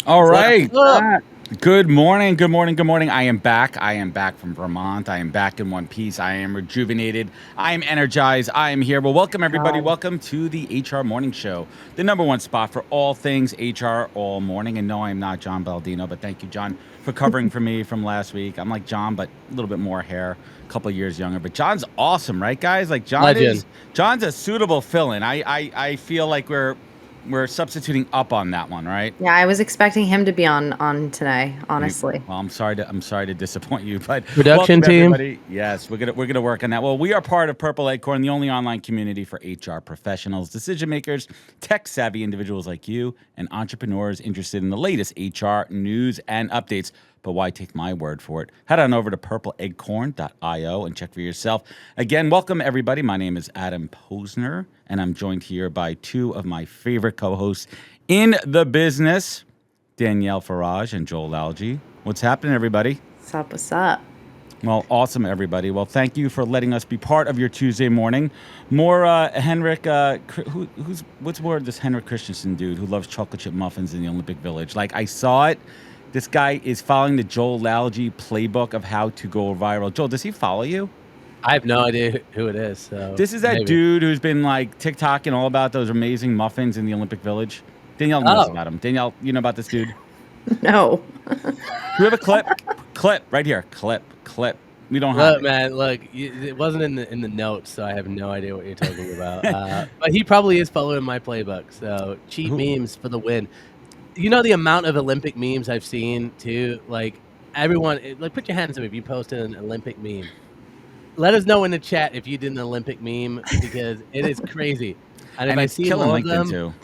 All right. Up? Good morning. Good morning. Good morning. I am back. I am back from Vermont. I am back in one piece. I am rejuvenated. I am energized. I am here. Well, welcome everybody. God. Welcome to the HR Morning Show, the number one spot for all things HR all morning. And no, I am not John Baldino, but thank you, John, for covering for me from last week. I'm like John, but a little bit more hair, a couple years younger. But John's awesome, right, guys? Like Legend. John's a suitable fill-in. I feel like we're substituting up on that one, right? Yeah, I was expecting him to be on today, honestly. Well, I'm sorry to disappoint you, but Production welcome team. everybody. Yes, we're gonna work on that. Well, we are part of Purple Acorn, the only online community for HR professionals, decision makers, tech savvy individuals like you, and entrepreneurs interested in the lasted HR news and updates. But why take my word for it? Head on over to purpleacorn.io and check for yourself. Again, welcome everybody. My name is Adam Posner, and I'm joined here by two of my favorite co-hosts in the business. Danielle Farage and Joel Alge. What's happening, everybody? What's up? What's up? Well, awesome, everybody. Well, thank you for letting us be part of your Tuesday morning. More Henrik, what's more this Henrik Christensen dude who loves chocolate chip muffins in the Olympic Village? Like, I saw it. This guy is following the Joel Alge playbook of how to go viral. Joel, does he follow you? I have no idea who it is. So This is that maybe. dude who's been like TikToking all about those amazing muffins in the Olympic Village. Danielle knows Oh, about him. Danielle, you know about this dude? No. Do we have a clip? Clip right here. Clip. We don't have look, it. man. Look, it wasn't in the notes, so I have no idea what you're talking about. But he probably is following my playbook. So cheap memes for the win. You know the amount of Olympic memes I've seen too. Like everyone, like put your hands up if you posted an Olympic meme. Let us know in the chat if you did an Olympic meme because it is crazy. And if And I it's see killing more of LinkedIn them, too.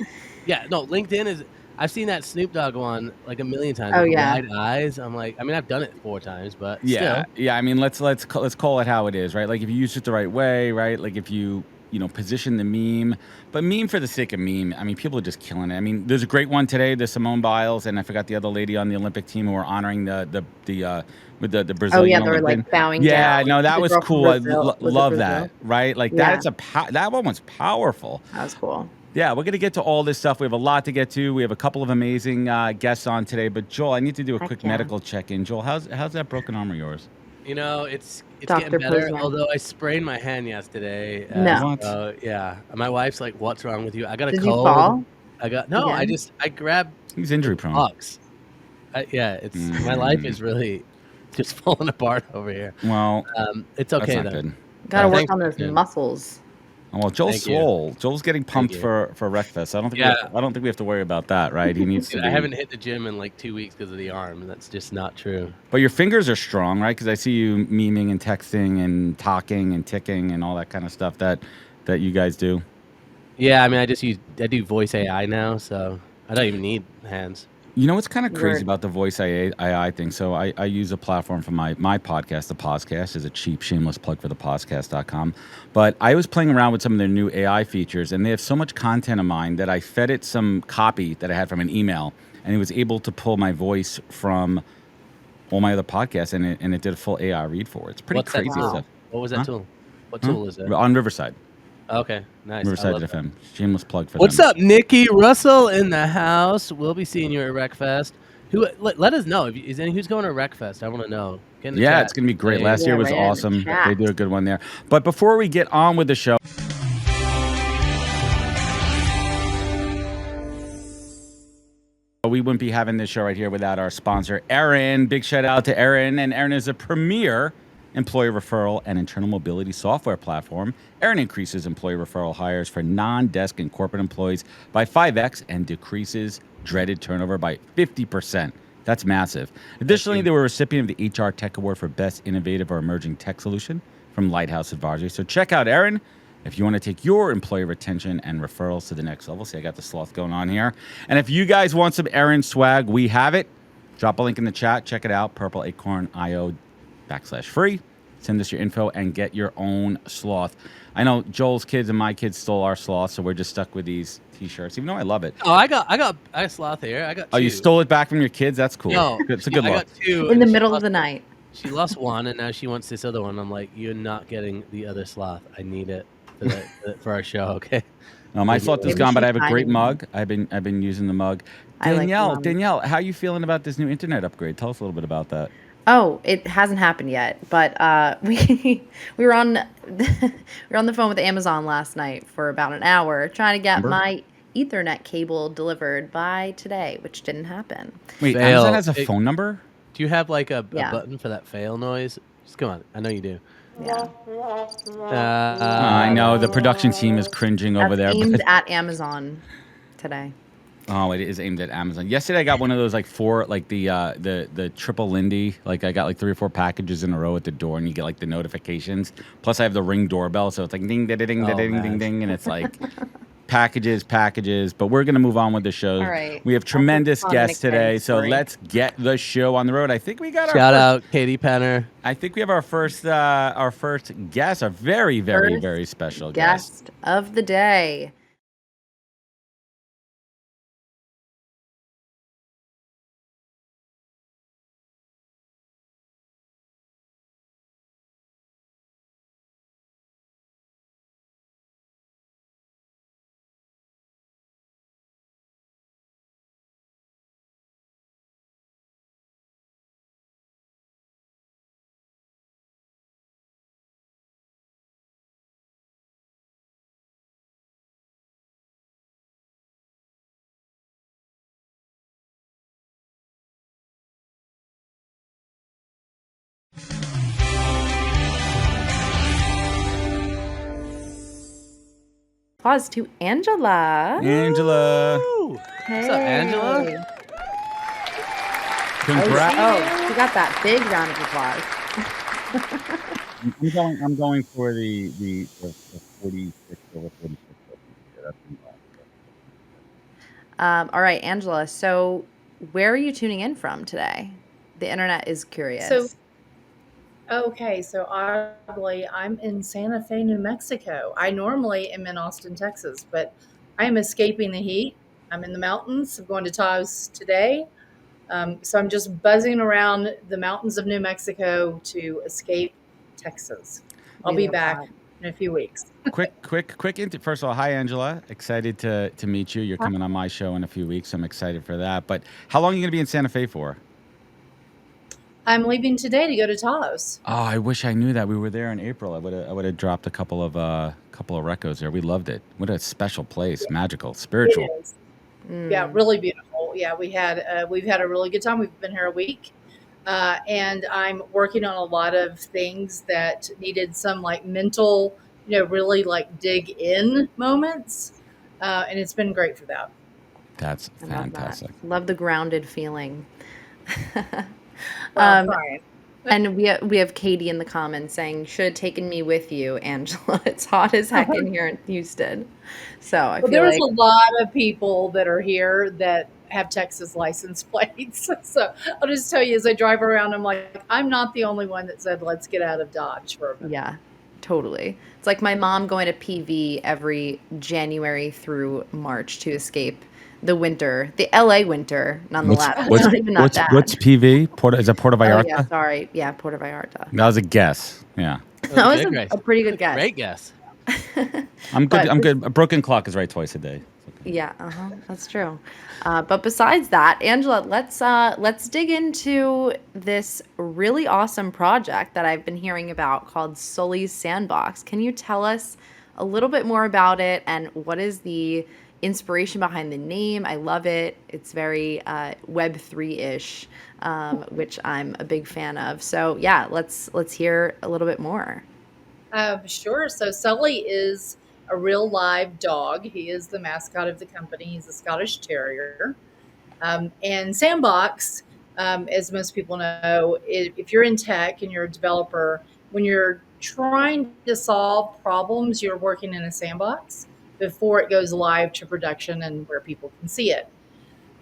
yeah, no, LinkedIn is. I've seen that Snoop Dogg one like a million times Oh with yeah. wide eyes. I'm like, I mean, I've done it 4 times, but Yeah, still. yeah. I mean, let's call it how it is, right? Like if you use it the right way, right? Like if you position the meme, but meme for the sake of meme. I mean, people are just killing it. I mean, there's a great one today. There's Simone Biles, and I forgot the other lady on the Olympic team who were honoring the with the Oh yeah, Brazilian they were Olympian. like bowing Yeah, down. no, that The was girl from cool. I Brazil. Was it love Brazil? that, right? Like Yeah, that one was powerful. that was cool. Yeah, we're going to get to all this stuff. We have a lot to get to. We have a couple of amazing guests on today. But Joel, I need to do a Heck quick yeah. medical check-in. Joel, how's that broken arm of yours? You know, it's getting Dr. better. Posner. Although I sprained my hand yesterday. No. What? So yeah, my wife's like, "What's wrong with you?" I got a Did you cold. fall I got no. again? I grabbed He's the injury prone. box. Yeah, it's my life is really just falling apart over here. Well, It's that's okay not though. good. Gotta work Thanks on for those checking in. muscles. Well, Joel's Thank you. swole. Joel's getting pumped you. for Wreckfest. Yeah. I don't think we have to worry about that, right? He needs to Dude, be. I haven't hit the gym in like 2 weeks because of the arm, and that's just not true. But your fingers are strong, right? Because I see you memeing and texting and talking and ticking and all that kind of stuff that you guys do. Yeah, I mean, I do voice AI now, so I don't even need hands. You know what's kind of crazy Word. about the voice AI thing? So I use a platform for my podcast. The Podcast is a cheap, shameless plug for the podcast.com. But I was playing around with some of their new AI features, and they have so much content of mine that I fed it some copy that I had from an email, and it was able to pull my voice from all my other podcasts, and it did a full AI read for it. It's pretty What's that crazy tool? stuff. What was that Huh? tool? What Huh? tool is it? On Riverside. Okay, nice. I Riverside love that. FM. Shameless plug for What's them. up, Nikki Russell in the house? We'll be seeing you at RecFest. Let us know if is any who's going to RecFest. I want to know. Get in the Yeah, chat. it's going to be great. Say- Last Yeah, year was right in the awesome. chat. They did a good one there. But before we get on with the show, we wouldn't be having this show right here without our sponsor, Acorn. Big shout out to Acorn. And Acorn is a premier employee referral and internal mobility software platform. Acorn increases employee referral hires for non-desk and corporate employees by 5x and decreases dreaded turnover by 50%. That's massive. Additionally, they were a recipient of the HR Tech Award for Best Innovative or Emerging Tech Solution from Lighthouse Advisory. So check out Acorn if you want to take your employee retention and referrals to the next level. See, I got the sloth going on here. And if you guys want some Acorn swag, we have it. Drop a link in the chat. Check it out. purpleacorn.io/free. Send us your info and get your own sloth. I know Joel's kids and my kids stole our sloth, so we're just stuck with these T-shirts, even though I love it. Oh, I got sloth here. I got. Two. Oh, you stole it back from your kids? That's cool. No, It's a good I look. got 2 In the and she middle of lost the night. She lost one, and now she wants this other one. I'm like, you're not getting the other sloth. I need it. for our show. Okay. My salt is Maybe gone, but I she's have a great shining. mug. I've been using the mug. I like the mug. Danielle, how you feeling about this new internet upgrade? Tell us a little bit about that. Oh, it hasn't happened yet, but we were on we were on the phone with Amazon last night for about an hour trying to get Remember? my Ethernet cable delivered by today, which didn't happen. Wait, Amazon Fail. has a phone number? Do you have like a Yeah. button for that fail noise? Just come on. I know you do. Yeah. I know the production team is cringing over That's there. aimed But, at Amazon today. oh, it is aimed at Amazon. Yesterday, I got one of those like the triple Lindy. Like I got like 3 or 4 packages in a row at the door, and you get like the notifications. Plus, I have the Ring doorbell, so it's like ding, ding, ding, Oh, ding, ding, man. ding, and it's like packages. But we're gonna move on with the show. All right. We have tremendous fun and guests today, exciting so story. let's get the show on the road. I think we got Shout our out Katie Penner. I think we have our first guest, a very, very, First very special guest. Guest of the day. Applause to Angela. Angela, Woo! What's up, Angela? Hey. congrats. Oh, she got that big round of applause. I'm going for the 46 over 46. All right, Angela. So, where are you tuning in from today? The internet is curious. So, okay, so oddly, I'm in Santa Fe, New Mexico. I normally am in Austin, Texas, but I am escaping the heat. I'm in the mountains. I'm going to Taos today. So I'm just buzzing around the mountains of New Mexico to escape Texas. I'll be back in a few weeks. quick. First of all, hi Angela. Excited to meet you. You're coming on my show in a few weeks. I'm excited for that. But how long are you going to be in Santa Fe for? I'm leaving today to go to Taos. Oh, I wish I knew that. We were there in April. I would have dropped a couple of recos there. We loved it. What a special place. Magical, spiritual. It is. Yeah, really beautiful. Yeah, we've had a really good time. We've been here a week. And I'm working on a lot of things that needed some like mental, really like dig in moments. And it's been great for that. That's I love fantastic. that. Love the grounded feeling. Well, I'm trying. And we have Katie in the comments saying, "Should have taken me with you, Angela. It's hot as heck in here in Houston." So I feel There's like a lot of people that are here that have Texas license plates. So I'll just tell you, as I drive around, I'm like, I'm not the only one that said, let's get out of Dodge for a minute. yeah, totally. It's like my mom going to PV every January through March to escape the winter, the LA winter, nonetheless. It's not even that bad. What's PV? Is that Puerto Oh, Vallarta? yeah, sorry. Yeah, Puerto Vallarta. That was a guess. Yeah. That was Good guess. a pretty good guess. Great guess. I'm good. But I'm good. A broken clock is right twice a day. It's okay. Yeah, that's true. But besides that, Angela, let's dig into this really awesome project that I've been hearing about called Sully's Sandbox. Can you tell us a little bit more about it and what is the inspiration behind the name? I love it. It's very Web3-ish, which I'm a big fan of. So yeah, let's hear a little bit more. Sure. So Sully is a real live dog. He is the mascot of the company. He's a Scottish Terrier. And Sandbox, as most people know, if you're in tech and you're a developer, when you're trying to solve problems, you're working in a sandbox before it goes live to production and where people can see it.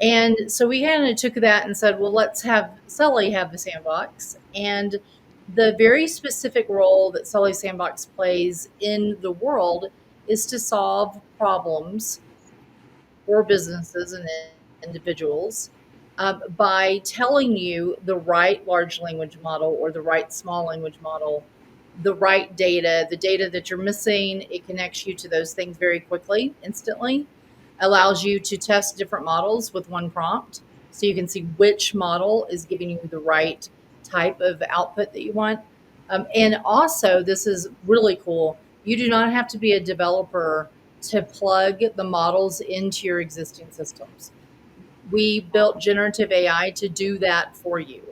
And so we kind of took that and said, well, let's have Sully have the sandbox. And the very specific role that Sully Sandbox plays in the world is to solve problems for businesses and individuals by telling you the right large language model or the right small language model the right data, the data that you're missing. It connects you to those things very quickly, instantly, allows you to test different models with one prompt. So you can see which model is giving you the right type of output that you want. And also, this is really cool. You do not have to be a developer to plug the models into your existing systems. We built generative AI to do that for you.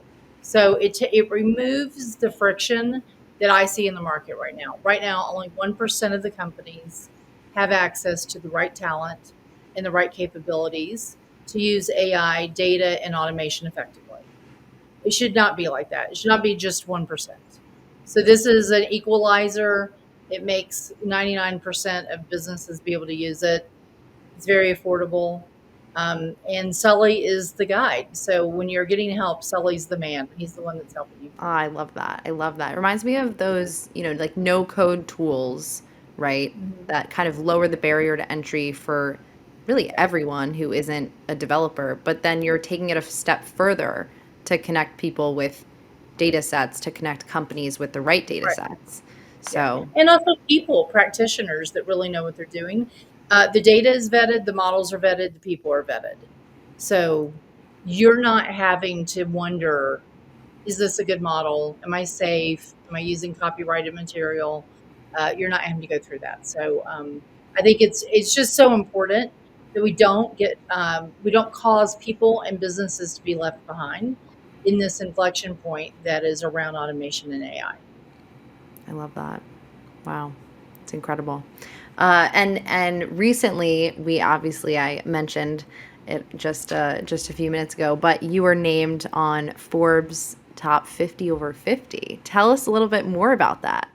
So it removes the friction that I see in the market right now. Right now, only 1% of the companies have access to the right talent and the right capabilities to use AI, data, and automation effectively. It should not be like that. It should not be just 1%. So this is an equalizer. It makes 99% of businesses be able to use it. It's very affordable. And Sully is the guide. So when you're getting help, Sully's the man. He's the one that's helping you. Oh, I love that. I love that. It reminds me of those, like no code tools, right? Mhm. That kind of lower the barrier to entry for really everyone who isn't a developer. But then you're taking it a step further to connect people with data sets, to connect companies with the right data Right. sets. Yeah. So, And also people, practitioners that really know what they're doing. The data is vetted, the models are vetted, the people are vetted. So you're not having to wonder, is this a good model? Am I safe? Am I using copyrighted material? You're not having to go through that. So I think it's just so important that we don't cause people and businesses to be left behind in this inflection point that is around automation and AI. I love that. Wow, it's incredible. And recently, I mentioned it just a few minutes ago, but you were named on Forbes top 50 over 50. Tell us a little bit more about that.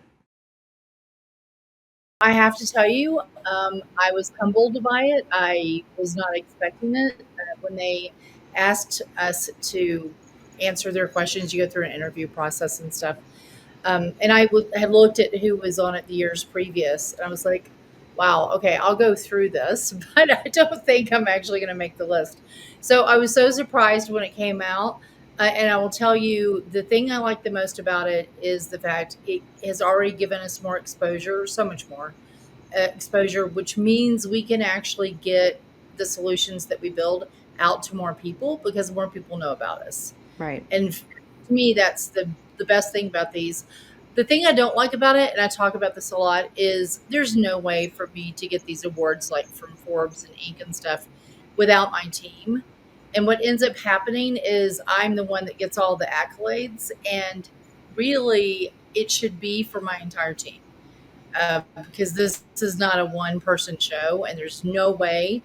I have to tell you, I was humbled by it. I was not expecting it. When they asked us to answer their questions, you go through an interview process and stuff. And had looked at who was on it the years previous, and I was like, wow, okay, I'll go through this, but I don't think I'm actually going to make the list. So I was so surprised when it came out. And I will tell you, the thing I like the most about it is the fact it has already given us more exposure, so much more exposure, which means we can actually get the solutions that we build out to more people because more people know about us. Right. And to me, that's the best thing about these. The thing I don't like about it, and I talk about this a lot, is there's no way for me to get these awards like from Forbes and Inc. and stuff without my team. And what ends up happening is I'm the one that gets all the accolades, and really it should be for my entire team. Because this is not a one person show, and there's no way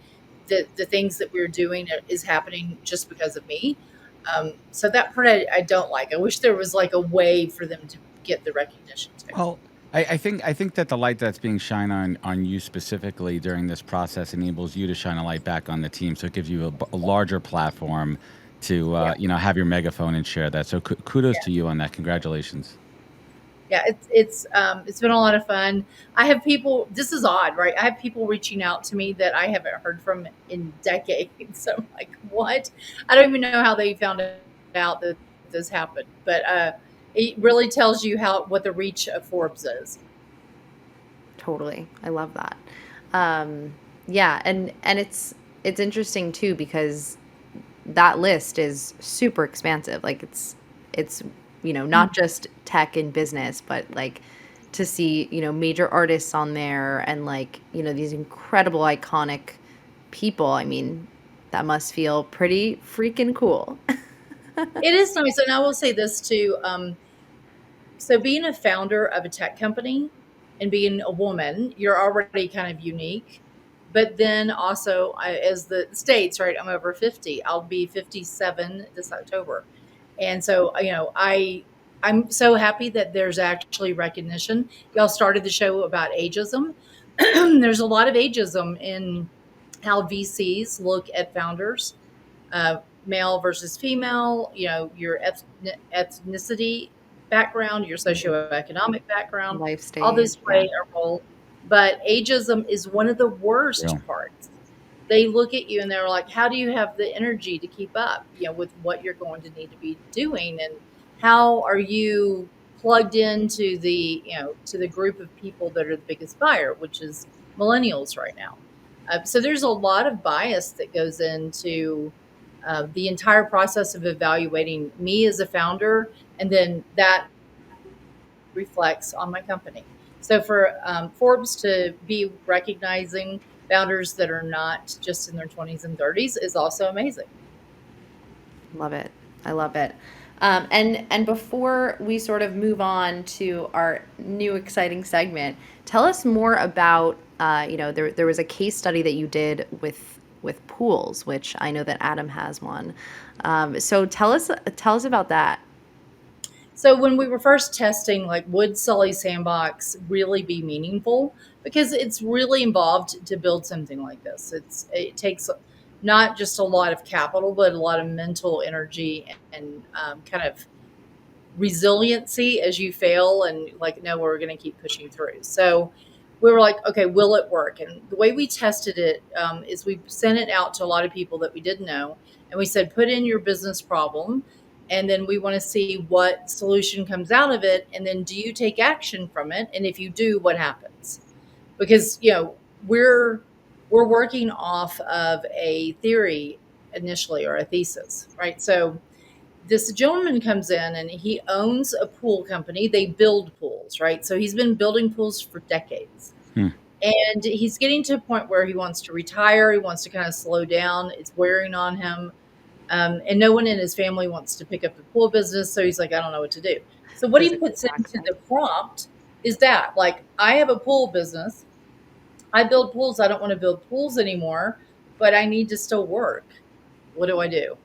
that the things that we're doing is happening just because of me. So that part I don't like. I wish there was like a way for them to get the recognition too. Well, I think that the light that's being shined on you specifically during this process enables you to shine a light back on the team. So it gives you a larger platform to Yeah. have your megaphone and share that. So kudos Yeah. to you on that. Congratulations. Yeah, it's been a lot of fun. I have people. This is odd, right? I have people reaching out to me that I haven't heard from in decades. So I'm like, what? I don't even know how they found out that this happened, but it really tells you what the reach of Forbes is. Totally. I love that. Yeah, and it's interesting too because that list is super expansive. Like it's not just tech and business, but like to see, major artists on there and like, these incredible iconic people. I mean, that must feel pretty freaking cool. It is nice, and I will say this too. So being a founder of a tech company and being a woman, you're already kind of unique. But then also, as the states, right? I'm over 50. I'll be 57 this October, and so I'm so happy that there's actually recognition. Y'all started the show about ageism. There's a lot of ageism in how VCs look at founders, male versus female, your ethnicity background, your socioeconomic background, Life all stage. this Yeah. play a role. But ageism is one of the worst Real. parts. They look at you and they're like, how do you have the energy to keep up, with what you're going to need to be doing? And how are you plugged into the to the group of people that are the biggest buyer, which is millennials right now. So there's a lot of bias that goes into the entire process of evaluating me as a founder, and then that reflects on my company. So for Forbes to be recognizing founders that are not just in their 20s and 30s is also amazing. Love it. I love it. And before we sort of move on to our new exciting segment, tell us more about there was a case study that you did with pools, which I know that Adam has one. So tell us about that. So when we were first testing, like, would Sully Sandbox really be meaningful? Because it's really involved to build something like this. It takes not just a lot of capital, but a lot of mental energy and kind of resiliency as you fail, and like, no, we're going to keep pushing through. So we were like, okay, will it work? And the way we tested it is we sent it out to a lot of people that we didn't know, and we said, put in your business problem, and then we want to see what solution comes out of it, and then do you take action from it, and if you do, what happens? Because we're working off of a theory initially, or a thesis, right? So this gentleman comes in and he owns a pool company. They build pools, right? So he's been building pools for decades. And he's getting to a point where he wants to retire. He wants to kind of slow down. It's wearing on him. And no one in his family wants to pick up the pool business. So he's like, I don't know what to do. So what he puts into the prompt is that, like, I have a pool business. I build pools. I don't want to build pools anymore, but I need to still work. What do I do?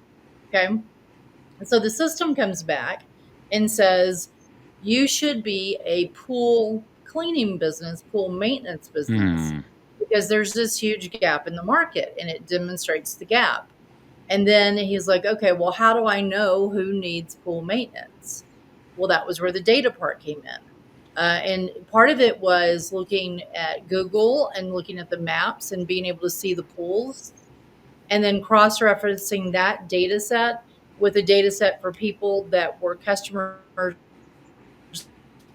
Okay. And so the system comes back and says, you should be a pool cleaning business, pool maintenance business, because there's this huge gap in the market, and it demonstrates the gap. And then he's like, okay, well, how do I know who needs pool maintenance? Well, that was where the data part came in. And part of it was looking at Google and looking at the maps and being able to see the pools, and then cross-referencing that data set with a data set for people that were customers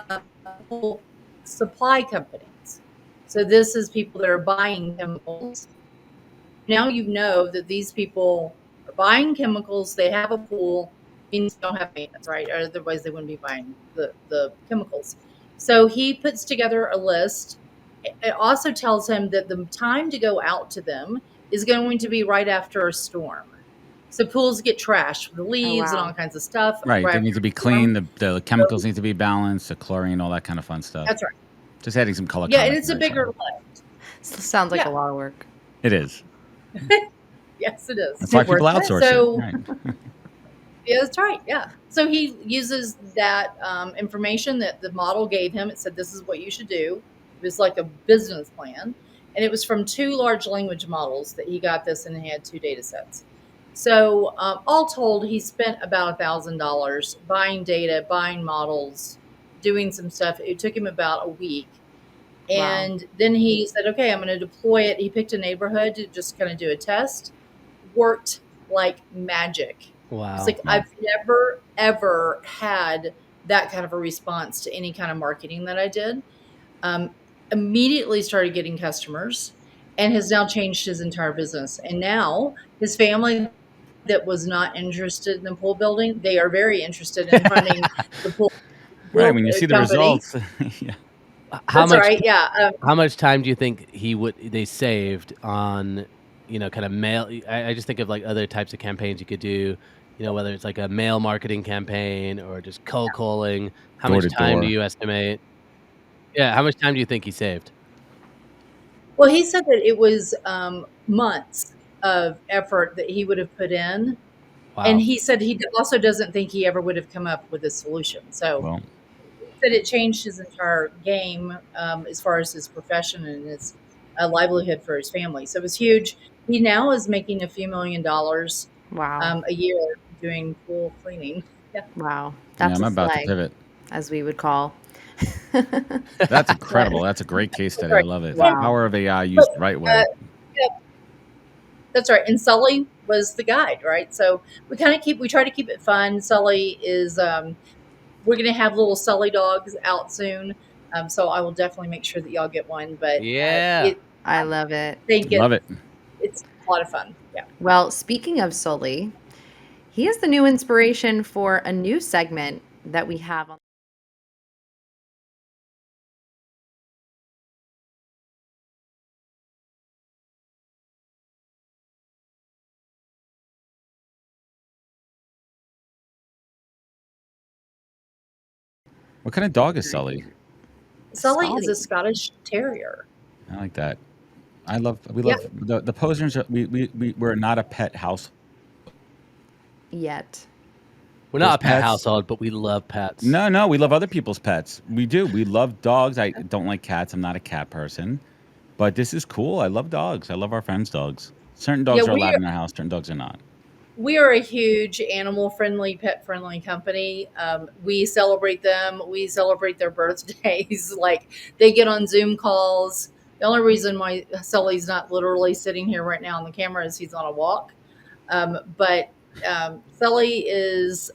of pool supply companies. So this is people that are buying chemicals. Now you know that these people are buying chemicals, they have a pool, means they don't have maintenance, right? Or otherwise they wouldn't be buying the chemicals. So he puts together a list. It also tells him that the time to go out to them is going to be right after a storm. So pools get trashed with the leaves and all kinds of stuff. Right. They need to be clean. The chemicals need to be balanced, the chlorine, all that kind of fun stuff. That's right. Just adding some color. Yeah, and it's a bigger lift. Sounds like a lot of work. It is. Yes, it is. That's why people outsource so, it. Right. Yeah, that's right. Yeah. So he uses that information that the model gave him. It said, this is what you should do. It was like a business plan. And it was from 2 large language models that he got this, and he had 2 data sets. So all told, he spent about $1,000 buying data, buying models, doing some stuff. It took him about a week. And then he said, okay, I'm going to deploy it. He picked a neighborhood to just kind of do a test. Worked like magic. Wow. It's like, I've never, ever had that kind of a response to any kind of marketing that I did. Immediately started getting customers, and has now changed his entire business. And now his family that was not interested in the pool building, they are very interested in running the pool. Right, when you see the results. Yeah. How That's much? right. Yeah. How much time do you think they saved on, kind of mail? I just think of like other types of campaigns you could do, whether it's like a mail marketing campaign or just cold calling. How Door much to time door. do you estimate? Yeah, how much time do you think he saved? Well, he said that it was months of effort that he would have put in. Wow. And he said he also doesn't think he ever would have come up with a solution. So he said it changed his entire game as far as his profession and his livelihood for his family. So it was huge. He now is making a few $1 million a year doing pool cleaning. Yeah. Wow. That's I'm about to pivot, as we would call. That's incredible. That's a great case study. I love it. Wow. The power of AI used the right way. Yeah, that's right. And Sully was the guide, right? So we try to keep it fun. Sully is we're gonna have little Sully dogs out soon. So I will definitely make sure that y'all get one. But Yeah. I love it. think Love it. it's a lot of fun. Yeah. Well, speaking of Sully, he is the new inspiration for a new segment that we have on. What kind of dog is Sully? Sully is a Scotty. Scottish Terrier. I like that. We Yeah. love the posers. We're not a pet house. Yet. We're not a Those pet pets- household, but we love pets. No, we love other people's pets. We do. We love dogs. I don't like cats. I'm not a cat person. But this is cool. I love dogs. I love our friends' dogs. Certain dogs Yeah, are we allowed are- in our house. Certain dogs are not. We are a huge animal friendly, pet friendly company. We celebrate them. We celebrate their birthdays. Like they get on Zoom calls. The only reason why Sully's not literally sitting here right now on the camera is he's on a walk. But Sully is,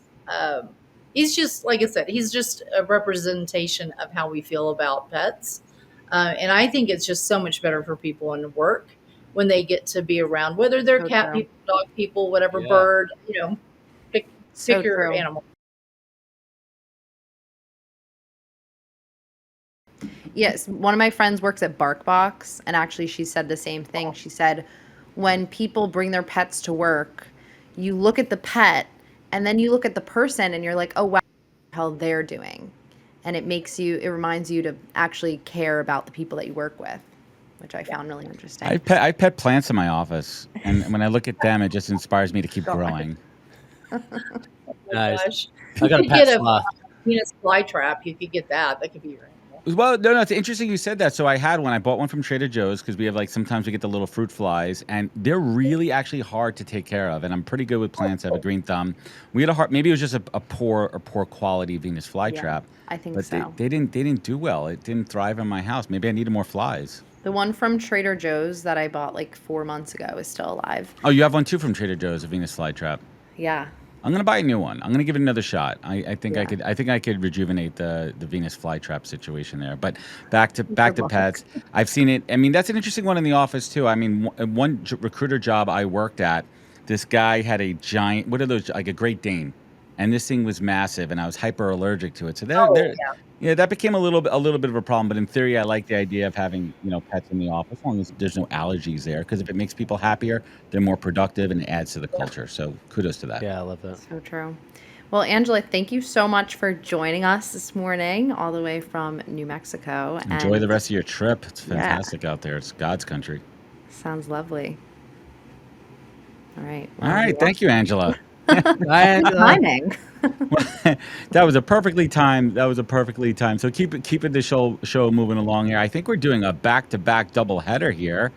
he's just, like I said, he's just a representation of how we feel about pets. And I think it's just so much better for people in work when they get to be around, whether they're So cat true. people, dog people, whatever Yeah. bird, pick So your true. animal. Yes, one of my friends works at BarkBox, and actually, she said the same thing. She said, when people bring their pets to work, you look at the pet, and then you look at the person, and you're like, oh wow, how they're doing, and it reminds you to actually care about the people that you work with, which I found really interesting. I pet plants in my office, and when I look at them, it just inspires me to keep God. growing. Oh my Nice. gosh. I got a You pet get a sloth. Venus flytrap. You could get that. That could be your animal. Well, no, it's interesting you said that. So I had one. I bought one from Trader Joe's because we have sometimes we get the little fruit flies, and they're really actually hard to take care of. And I'm pretty good with plants. I have a green thumb. We had a hard. Maybe it was just a poor quality Venus flytrap. I think But so. they didn't do well. It didn't thrive in my house. Maybe I needed more flies. The one from Trader Joe's that I bought like 4 months ago is still alive. Oh, you have one too from Trader Joe's, a Venus flytrap. Yeah. I'm gonna buy a new one. I'm gonna give it another shot. I think I Yeah. could. I think I could rejuvenate the Venus flytrap situation there. But back to luck. pets. I've seen it. I mean, that's an interesting one in the office too. I mean, one recruiter job I worked at, this guy had a giant. What are those? Like a Great Dane, and this thing was massive, and I was hyper allergic to it. So yeah, that became a little bit of a problem. But in theory, I like the idea of having pets in the office as long as there's no allergies there. Because if it makes people happier, they're more productive and it adds to the culture. So kudos to that. Yeah, I love that. So true. Well, Angela, thank you so much for joining us this morning, all the way from New Mexico. Enjoy the And rest of your trip. It's Yeah. fantastic out there. It's God's country. Sounds lovely. All right. All right. Thank you, Angela. Bye, Angela. Timing. That was a perfectly timed. So keep the show moving along here. I think we're doing a back-to-back double header here.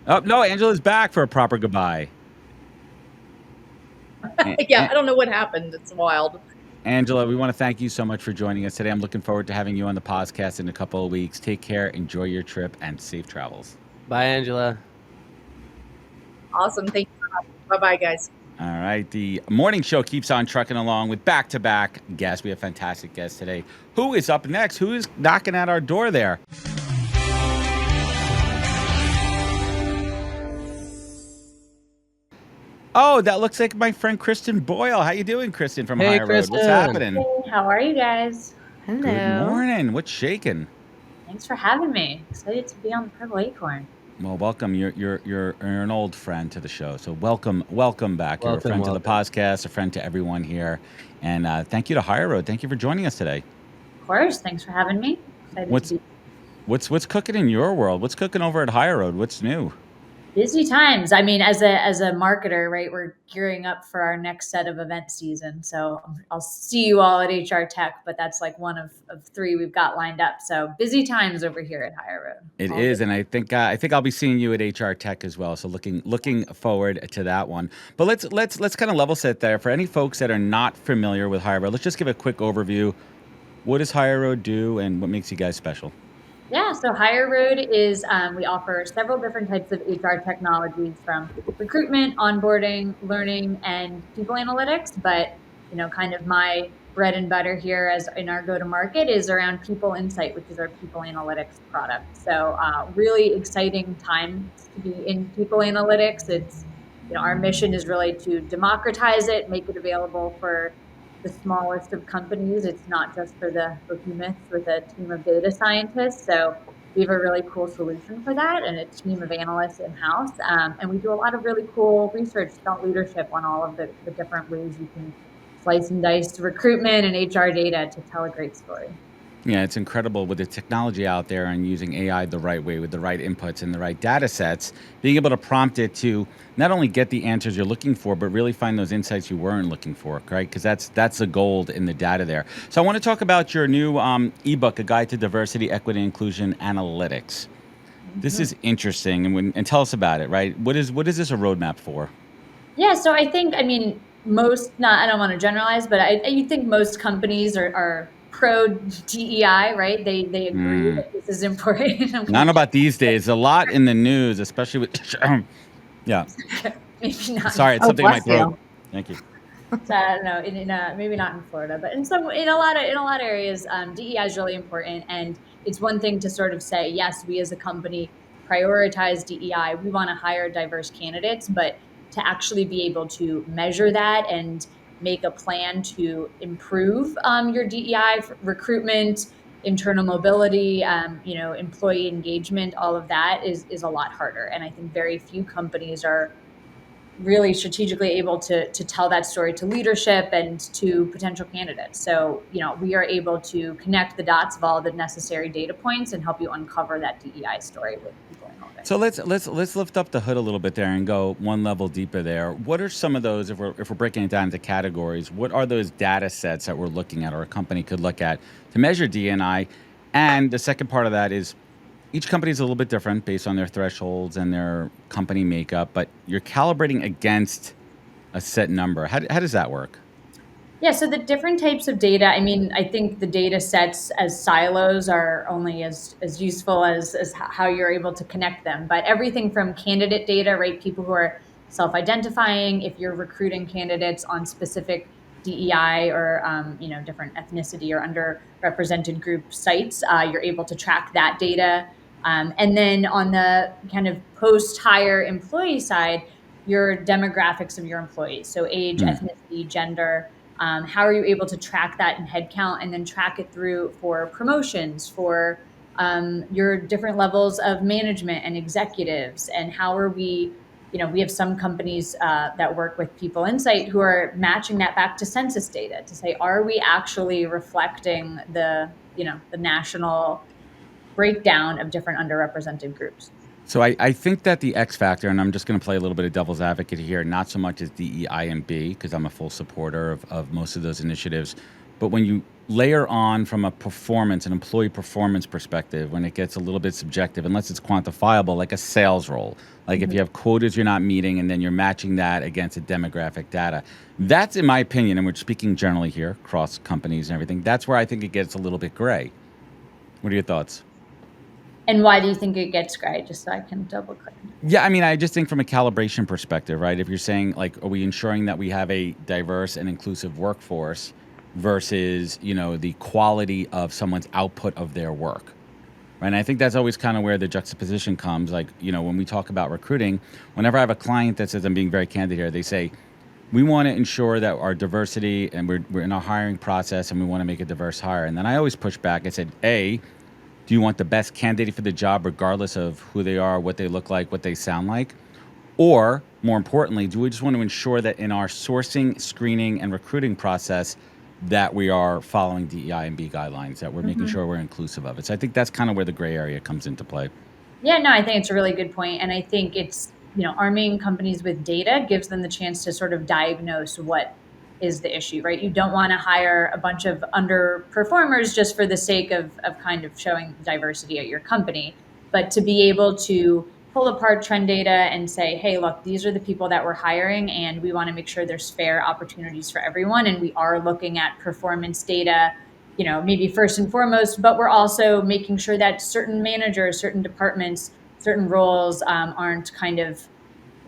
Oh no, Angela's back for a proper goodbye. Yeah, I don't know what happened. It's wild. Angela, we want to thank you so much for joining us today. I'm looking forward to having you on the podcast in a couple of weeks. Take care, enjoy your trip, and safe travels. Bye, Angela. Awesome. Thank you. Bye bye, guys. All right, the morning show keeps on trucking along with back-to-back guests. We have fantastic guests today. Who is up next? Who is knocking at our door there? Oh, that looks like my friend Kristen Boyle. How you doing, Kristen from Hey, Higher Road? What's Kristen. happening? Hey, how are you guys? Hello. Good morning. What's shaking? Thanks for having me. Excited to be on the Purple Acorn. Well, welcome. You're an old friend to the show, so welcome back. You're a Welcome, friend to the podcast, a friend to everyone here, and thank you to Higher Road. Thank you for joining us today. Of course, thanks for having me. Excited What's to be what's cooking in your world? What's cooking over at Higher Road? What's new? busy times. I mean, as a marketer, right, we're gearing up for our next set of event season. So I'll see you all at HR Tech, but that's like one of 3 we've got lined up. So busy times over here at Higher Road. It All is, good. and I think I'll be seeing you at HR Tech as well. So looking forward to that one. But let's kind of level set there for any folks that are not familiar with Higher Road. Let's just give a quick overview. What does Higher Road do, and what makes you guys special? Yeah, so Higher Road is, we offer several different types of HR technologies from recruitment, onboarding, learning, and people analytics. But, kind of my bread and butter here as in our go-to-market is around People Insight, which is our people analytics product. So really exciting times to be in people analytics. It's, our mission is really to democratize it, make it available for the smallest of companies. It's not just for the behemoths with a team of data scientists. So we have a really cool solution for that and a team of analysts in-house. And we do a lot of really cool research, thought leadership on all of the different ways you can slice and dice recruitment and HR data to tell a great story. Yeah, it's incredible with the technology out there and using AI the right way with the right inputs and the right data sets, being able to prompt it to not only get the answers you're looking for, but really find those insights you weren't looking for, right? Because that's the gold in the data there. So I want to talk about your new ebook, A Guide to Diversity, Equity, Inclusion Analytics. This is interesting, and tell us about it, right? What is this a roadmap for? Yeah, so I think, I mean, I don't want to generalize, but I think most companies are pro DEI, right? They agree that this is important. I'm I gonna don't know about these days. A lot in the news, especially with, yeah. maybe not. Sorry, it's Oh, something in my bless throat. you. Thank you. So I don't know, maybe not in Florida, but in a lot of areas, DEI is really important, and it's one thing to sort of say, yes, we as a company prioritize DEI. We want to hire diverse candidates, but to actually be able to measure that and make a plan to improve your DEI recruitment, internal mobility, employee engagement, all of that is a lot harder, and I think very few companies are really strategically able to tell that story to leadership and to potential candidates. So, we are able to connect the dots of all the necessary data points and help you uncover that DEI story with people analytics. So let's lift up the hood a little bit there and go one level deeper there. What are some of those, if we're breaking it down into categories, what are those data sets that we're looking at or a company could look at to measure DNI? And the second part of that is each company is a little bit different based on their thresholds and their company makeup, but you're calibrating against a set number. How does that work? Yeah, so the different types of data, I mean, I think the data sets as silos are only as useful as how you're able to connect them. But everything from candidate data, right? People who are self-identifying, if you're recruiting candidates on specific DEI or different ethnicity or underrepresented group sites, you're able to track that data. And then on the kind of post-hire employee side, your demographics of your employees, so age, ethnicity, gender. How are you able to track that in headcount and then track it through for promotions, for your different levels of management and executives? And how are we, we have some companies that work with People Insight who are matching that back to census data to say, are we actually reflecting the national breakdown of different underrepresented groups? So I think that the X factor, and I'm just going to play a little bit of devil's advocate here, not so much as DEI and B, because I'm a full supporter of most of those initiatives. But when you layer on from a performance, an employee performance perspective, when it gets a little bit subjective, unless it's quantifiable, like a sales role, like if you have quotas you're not meeting and then you're matching that against a demographic data, that's, in my opinion, and we're speaking generally here, across companies and everything, that's where I think it gets a little bit gray. What are your thoughts? And why do you think it gets gray? Just so I can double click. Yeah, I mean, I just think from a calibration perspective, right? If you're saying, like, are we ensuring that we have a diverse and inclusive workforce versus, the quality of someone's output of their work, right? And I think that's always kind of where the juxtaposition comes. Like, when we talk about recruiting, whenever I have a client that says, I'm being very candid here, they say, we want to ensure that our diversity and we're in our hiring process and we want to make a diverse hire. And then I always push back. I said, A, do you want the best candidate for the job regardless of who they are, what they look like, what they sound like? Or, more importantly, do we just want to ensure that in our sourcing, screening, and recruiting process that we are following DEI and B guidelines, that we're making sure we're inclusive of it? So I think that's kind of where the gray area comes into play. Yeah, no, I think it's a really good point. And I think it's, arming companies with data gives them the chance to sort of diagnose what is the issue, right? You don't want to hire a bunch of underperformers just for the sake of kind of showing diversity at your company, but to be able to pull apart trend data and say, hey, look, these are the people that we're hiring and we want to make sure there's fair opportunities for everyone. And we are looking at performance data, maybe first and foremost, but we're also making sure that certain managers, certain departments, certain roles aren't kind of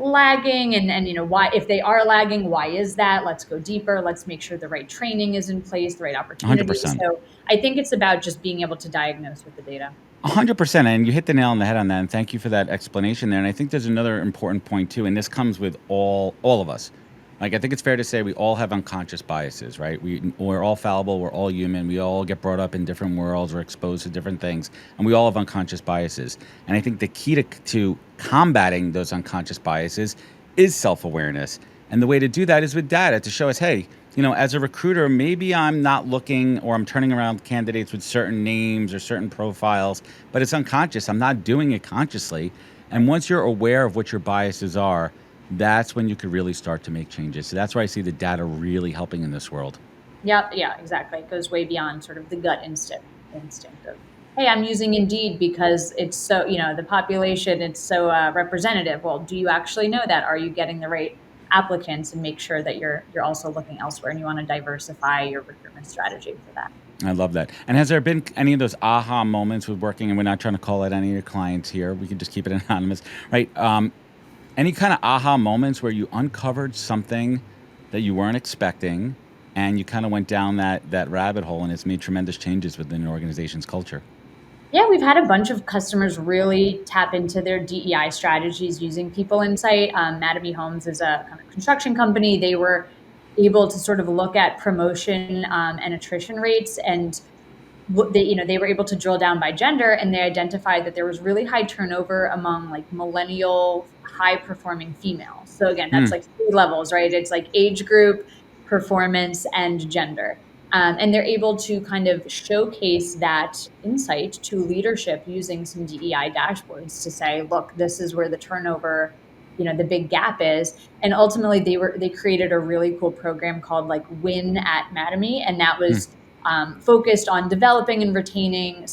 lagging, and why, if they are lagging, why is that? Let's go deeper. Let's make sure the right training is in place, the right opportunities. 100%. So I think it's about just being able to diagnose with the data. 100%. And you hit the nail on the head on that. And thank you for that explanation there. And I think there's another important point too. And this comes with all of us. Like, I think it's fair to say we all have unconscious biases, right? We're all fallible. We're all human. We all get brought up in different worlds. We're exposed to different things. And we all have unconscious biases. And I think the key to combating those unconscious biases is self-awareness. And the way to do that is with data to show us, hey, as a recruiter, maybe I'm not looking, or I'm turning around candidates with certain names or certain profiles, but it's unconscious. I'm not doing it consciously. And once you're aware of what your biases are, that's when you could really start to make changes. So that's where I see the data really helping in this world. Yeah, exactly. It goes way beyond sort of the gut instinct of, hey, I'm using Indeed because it's so, the population, it's so representative. Well, do you actually know that? Are you getting the right applicants? And make sure that you're also looking elsewhere, and you want to diversify your recruitment strategy for that. I love that. And has there been any of those aha moments with working, and we're not trying to call out any of your clients here, we can just keep it anonymous, right? Any kind of aha moments where you uncovered something that you weren't expecting, and you kind of went down that rabbit hole, and it's made tremendous changes within an organization's culture? Yeah, we've had a bunch of customers really tap into their DEI strategies using People Insight. Mattamy Homes is a kind of construction company. They were able to sort of look at promotion and attrition rates, and they were able to drill down by gender, and they identified that there was really high turnover among like millennial high performing females. So again, that's like 3 levels, right? It's like age group, performance, and gender. And they're able to kind of showcase that insight to leadership using some DEI dashboards to say, look, this is where the turnover, the big gap is. And ultimately they created a really cool program called like Win at Mattamy. And that was focused on developing and retaining,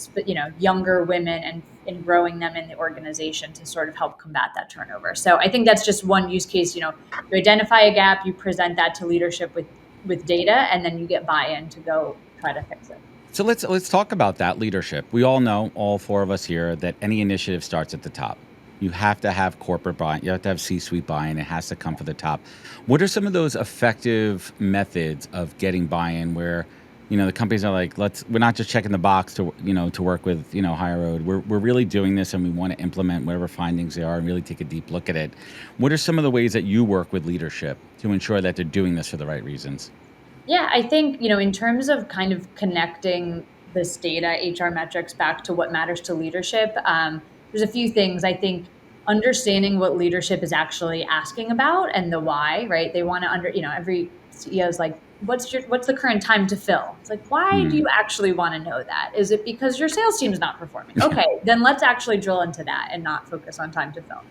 younger women and growing them in the organization to sort of help combat that turnover. So I think that's just one use case. You identify a gap, you present that to leadership with data, and then you get buy-in to go try to fix it. So let's talk about that leadership. We all know, all 4 of us here, that any initiative starts at the top. You have to have corporate buy-in. You have to have C-suite buy-in. It has to come from the top. What are some of those effective methods of getting buy-in where the companies are like, we're not just checking the box to work with, Higher Road. We're really doing this, and we want to implement whatever findings they are and really take a deep look at it. What are some of the ways that you work with leadership to ensure that they're doing this for the right reasons? Yeah, I think, in terms of kind of connecting this data, HR metrics back to what matters to leadership, there's a few things. I think understanding what leadership is actually asking about and the why, right? They want to every CEO is like, what's the current time to fill? It's like, why do you actually want to know that? Is it because your sales team is not performing? Okay, then let's actually drill into that and not focus on time to fill.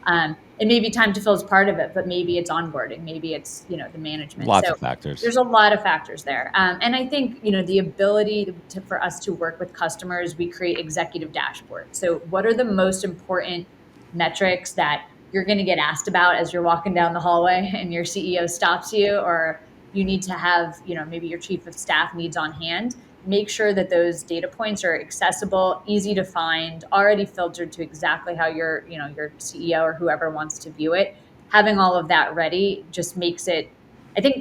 And maybe time to fill is part of it, but maybe it's onboarding, maybe it's the management. Lots of factors. There's a lot of factors there, and I think the ability for us to work with customers, we create executive dashboards. So what are the most important metrics that you're going to get asked about as you're walking down the hallway and your CEO stops you, or you need to have maybe your chief of staff needs on hand? Make sure that those data points are accessible, easy to find, already filtered to exactly how your CEO or whoever wants to view it. Having all of that ready just makes it, I think,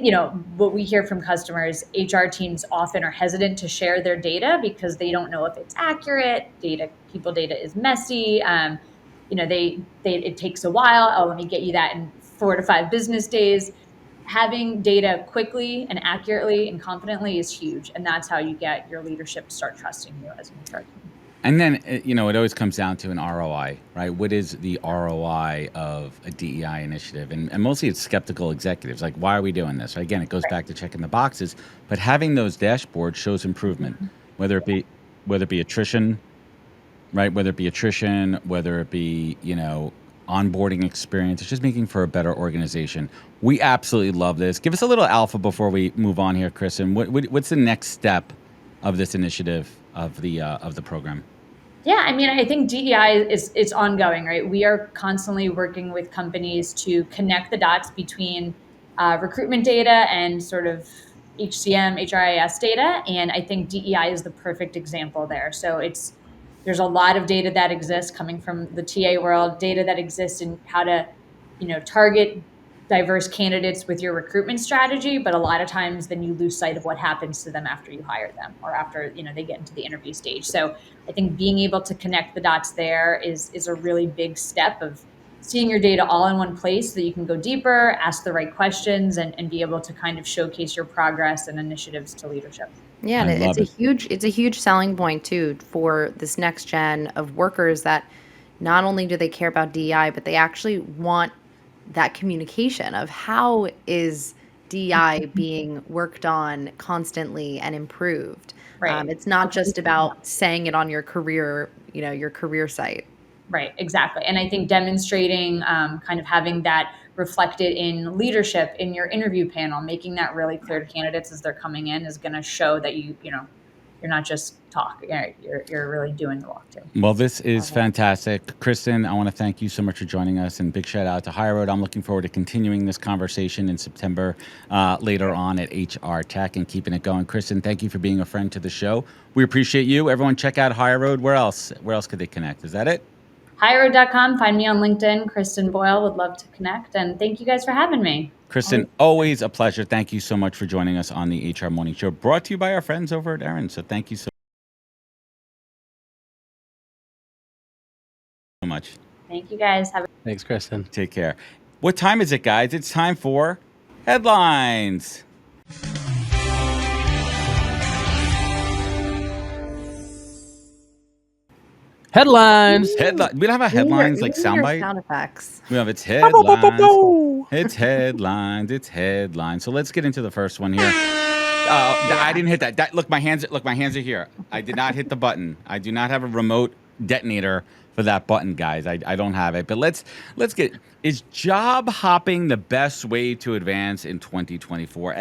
what we hear from customers, HR teams often are hesitant to share their data because they don't know if it's accurate. People data is messy. It takes a while. Oh, let me get you that in 4 to 5 business days. Having data quickly and accurately and confidently is huge. And that's how you get your leadership to start trusting you as an HR team. And then, it always comes down to an ROI, right? What is the ROI of a DEI initiative? And mostly it's skeptical executives. Like, why are we doing this? Again, it goes back to checking the boxes. But having those dashboards shows improvement, whether it be attrition, right? Whether it be onboarding experience. It's just making for a better organization. We absolutely love this. Give us a little alpha before we move on here, Kristen. What's the next step of this initiative of the program? Yeah, I think DEI is ongoing, right? We are constantly working with companies to connect the dots between recruitment data and sort of HCM, HRIS data, and I think DEI is the perfect example there. So there's a lot of data that exists coming from the TA world, data that exists in how to target diverse candidates with your recruitment strategy, but a lot of times then you lose sight of what happens to them after you hire them or after, they get into the interview stage. So I think being able to connect the dots there is a really big step of seeing your data all in one place so that you can go deeper, ask the right questions, and be able to kind of showcase your progress and initiatives to leadership. Yeah, I and love it. it's a huge selling point too for this next gen of workers that not only do they care about DEI, but they actually want that communication of how is DEI being worked on constantly and improved. Right. It's not just about saying it on your career, your career site. Right, exactly. And I think demonstrating kind of having that reflected in leadership in your interview panel, making that really clear to candidates as they're coming in is going to show that you're not just talking, you're really doing the walk too. Well, this is Love it. fantastic. Kristen, I want to thank you so much for joining us, and big shout out to High Road. I'm looking forward to continuing this conversation in September later on at HR Tech and keeping it going. Kristen, thank you for being a friend to the show. We appreciate you. Everyone check out High Road. Where else? Where else could they connect? Is that it? Highroad.com. Find me on LinkedIn. Kristen Boyle. Would love to connect. And thank you guys for having me. Kristen, always a pleasure. Thank you so much for joining us on the HR Morning Show, brought to you by our friends over at Aaron. So thank you so much. Thank you guys. Have a Thanks, Kristen. Take care. What time is it, guys? It's time for headlines. Headlines. Headline. We don't have a headlines like We need your soundbite. sound effects. We have it's headlines. It's headlines. It's headlines. So let's get into the first one here. I didn't hit that. Look, my hands are here. I did not hit the button. I do not have a remote detonator for that button, guys. I don't have it. But let's get. Is job hopping the best way to advance in 2024?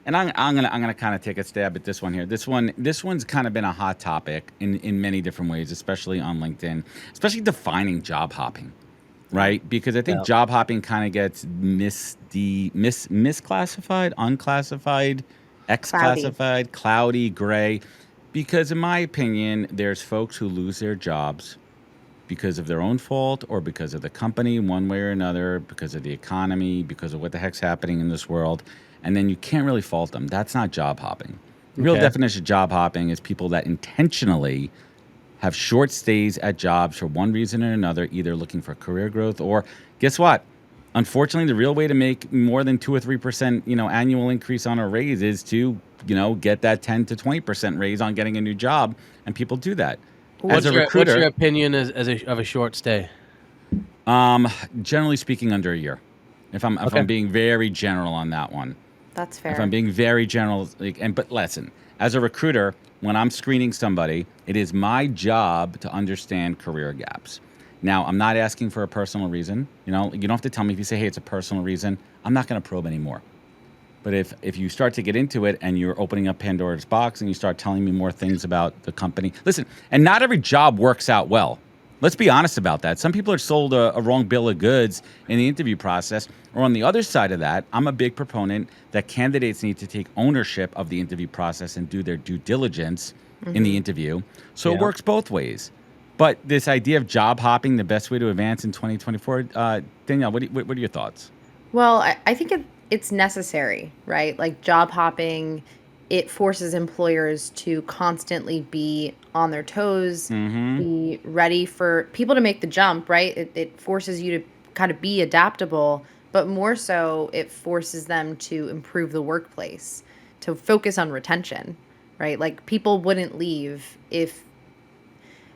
And I'm gonna kind of take a stab at this one here. This one's kind of been a hot topic in many different ways, especially on LinkedIn, especially defining job hopping, right? Because I think Yeah. job hopping kind of gets misclassified, unclassified, exclassified, cloudy, gray. Because in my opinion, there's folks who lose their jobs because of their own fault or because of the company, one way or another, because of the economy, because of what the heck's happening in this world. And then you can't really fault them. That's not job hopping. The real Okay. definition of job hopping is people that intentionally have short stays at jobs for one reason or another, either looking for career growth or guess what? Unfortunately, the real way to make more than 2 or 3%, annual increase on a raise is to, get that 10 to 20% raise on getting a new job, and people do that. As a What's recruiter, your opinion of a short stay? generally speaking, under a year. If I'm Okay. being very general on that one. That's If fair. I'm being very general, but listen, as a recruiter, when I'm screening somebody, it is my job to understand career gaps. Now, I'm not asking for a personal reason. You don't have to tell me if you say, hey, it's a personal reason. I'm not going to probe anymore. But if you start to get into it and you're opening up Pandora's box and you start telling me more things about the company, listen, and not every job works out well. Let's be honest about that. Some people are sold a wrong bill of goods in the interview process. Or on the other side of that, I'm a big proponent that candidates need to take ownership of the interview process and do their due diligence in the interview. So it Yeah. works both ways. But this idea of job hopping, the best way to advance in 2024, Danielle, what are your thoughts? Well, I think it's necessary, right? Like job hopping, it forces employers to constantly be on their toes, Mm-hmm. be ready for people to make the jump, right? It forces you to kind of be adaptable, but more so, it forces them to improve the workplace, to focus on retention, right? Like people wouldn't leave if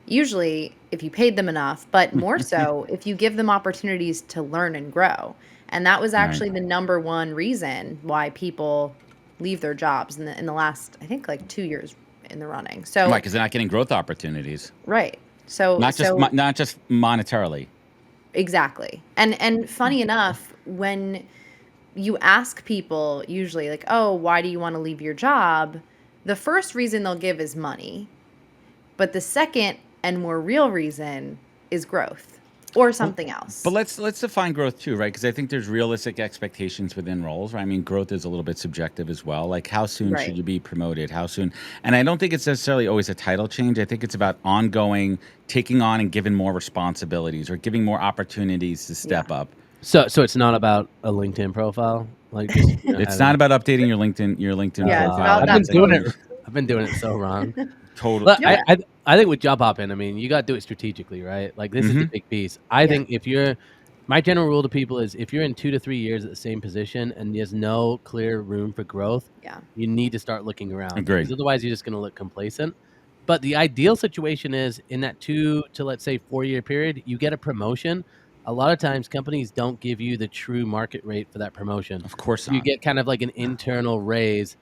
usually if you paid them enough, but more so if you give them opportunities to learn and grow. And that was Right. actually the number one reason why people leave their jobs in the last, I think, like 2 years in the running. Right, So, because they're not getting growth opportunities, right. So not just monetarily. exactly. And funny enough, when you ask people usually like, "Oh, why do you want to leave your job?" The first reason they'll give is money. But the second and more real reason is growth or something else. But let's define growth too, right? Because I think there's realistic expectations within roles. Right? I mean, growth is a little bit subjective as well. Like, how soon should Right. you be promoted? How soon? And I don't think it's necessarily always a title change. I think it's about ongoing taking on and giving more responsibilities or giving more opportunities to step Yeah. up. So it's not about a LinkedIn profile, like just It's not about updating your LinkedIn Yeah, it's profile. about I've been that doing it. post. I've been doing it so wrong. Total. But Do it. I think with job hopping, I mean, you got to do it strategically, right? Like this is the Mhm. big piece. I Yeah. think if you're my general rule to people is if you're in 2 to 3 years at the same position and there's no clear room for growth, Yeah. you need to start looking around Agreed. because otherwise you're just going to look complacent. But the ideal situation is in that 2 to let's say 4-year period, you get a promotion. A lot of times companies don't give you the true market rate for that promotion. Of course So you not. get kind of like an internal raise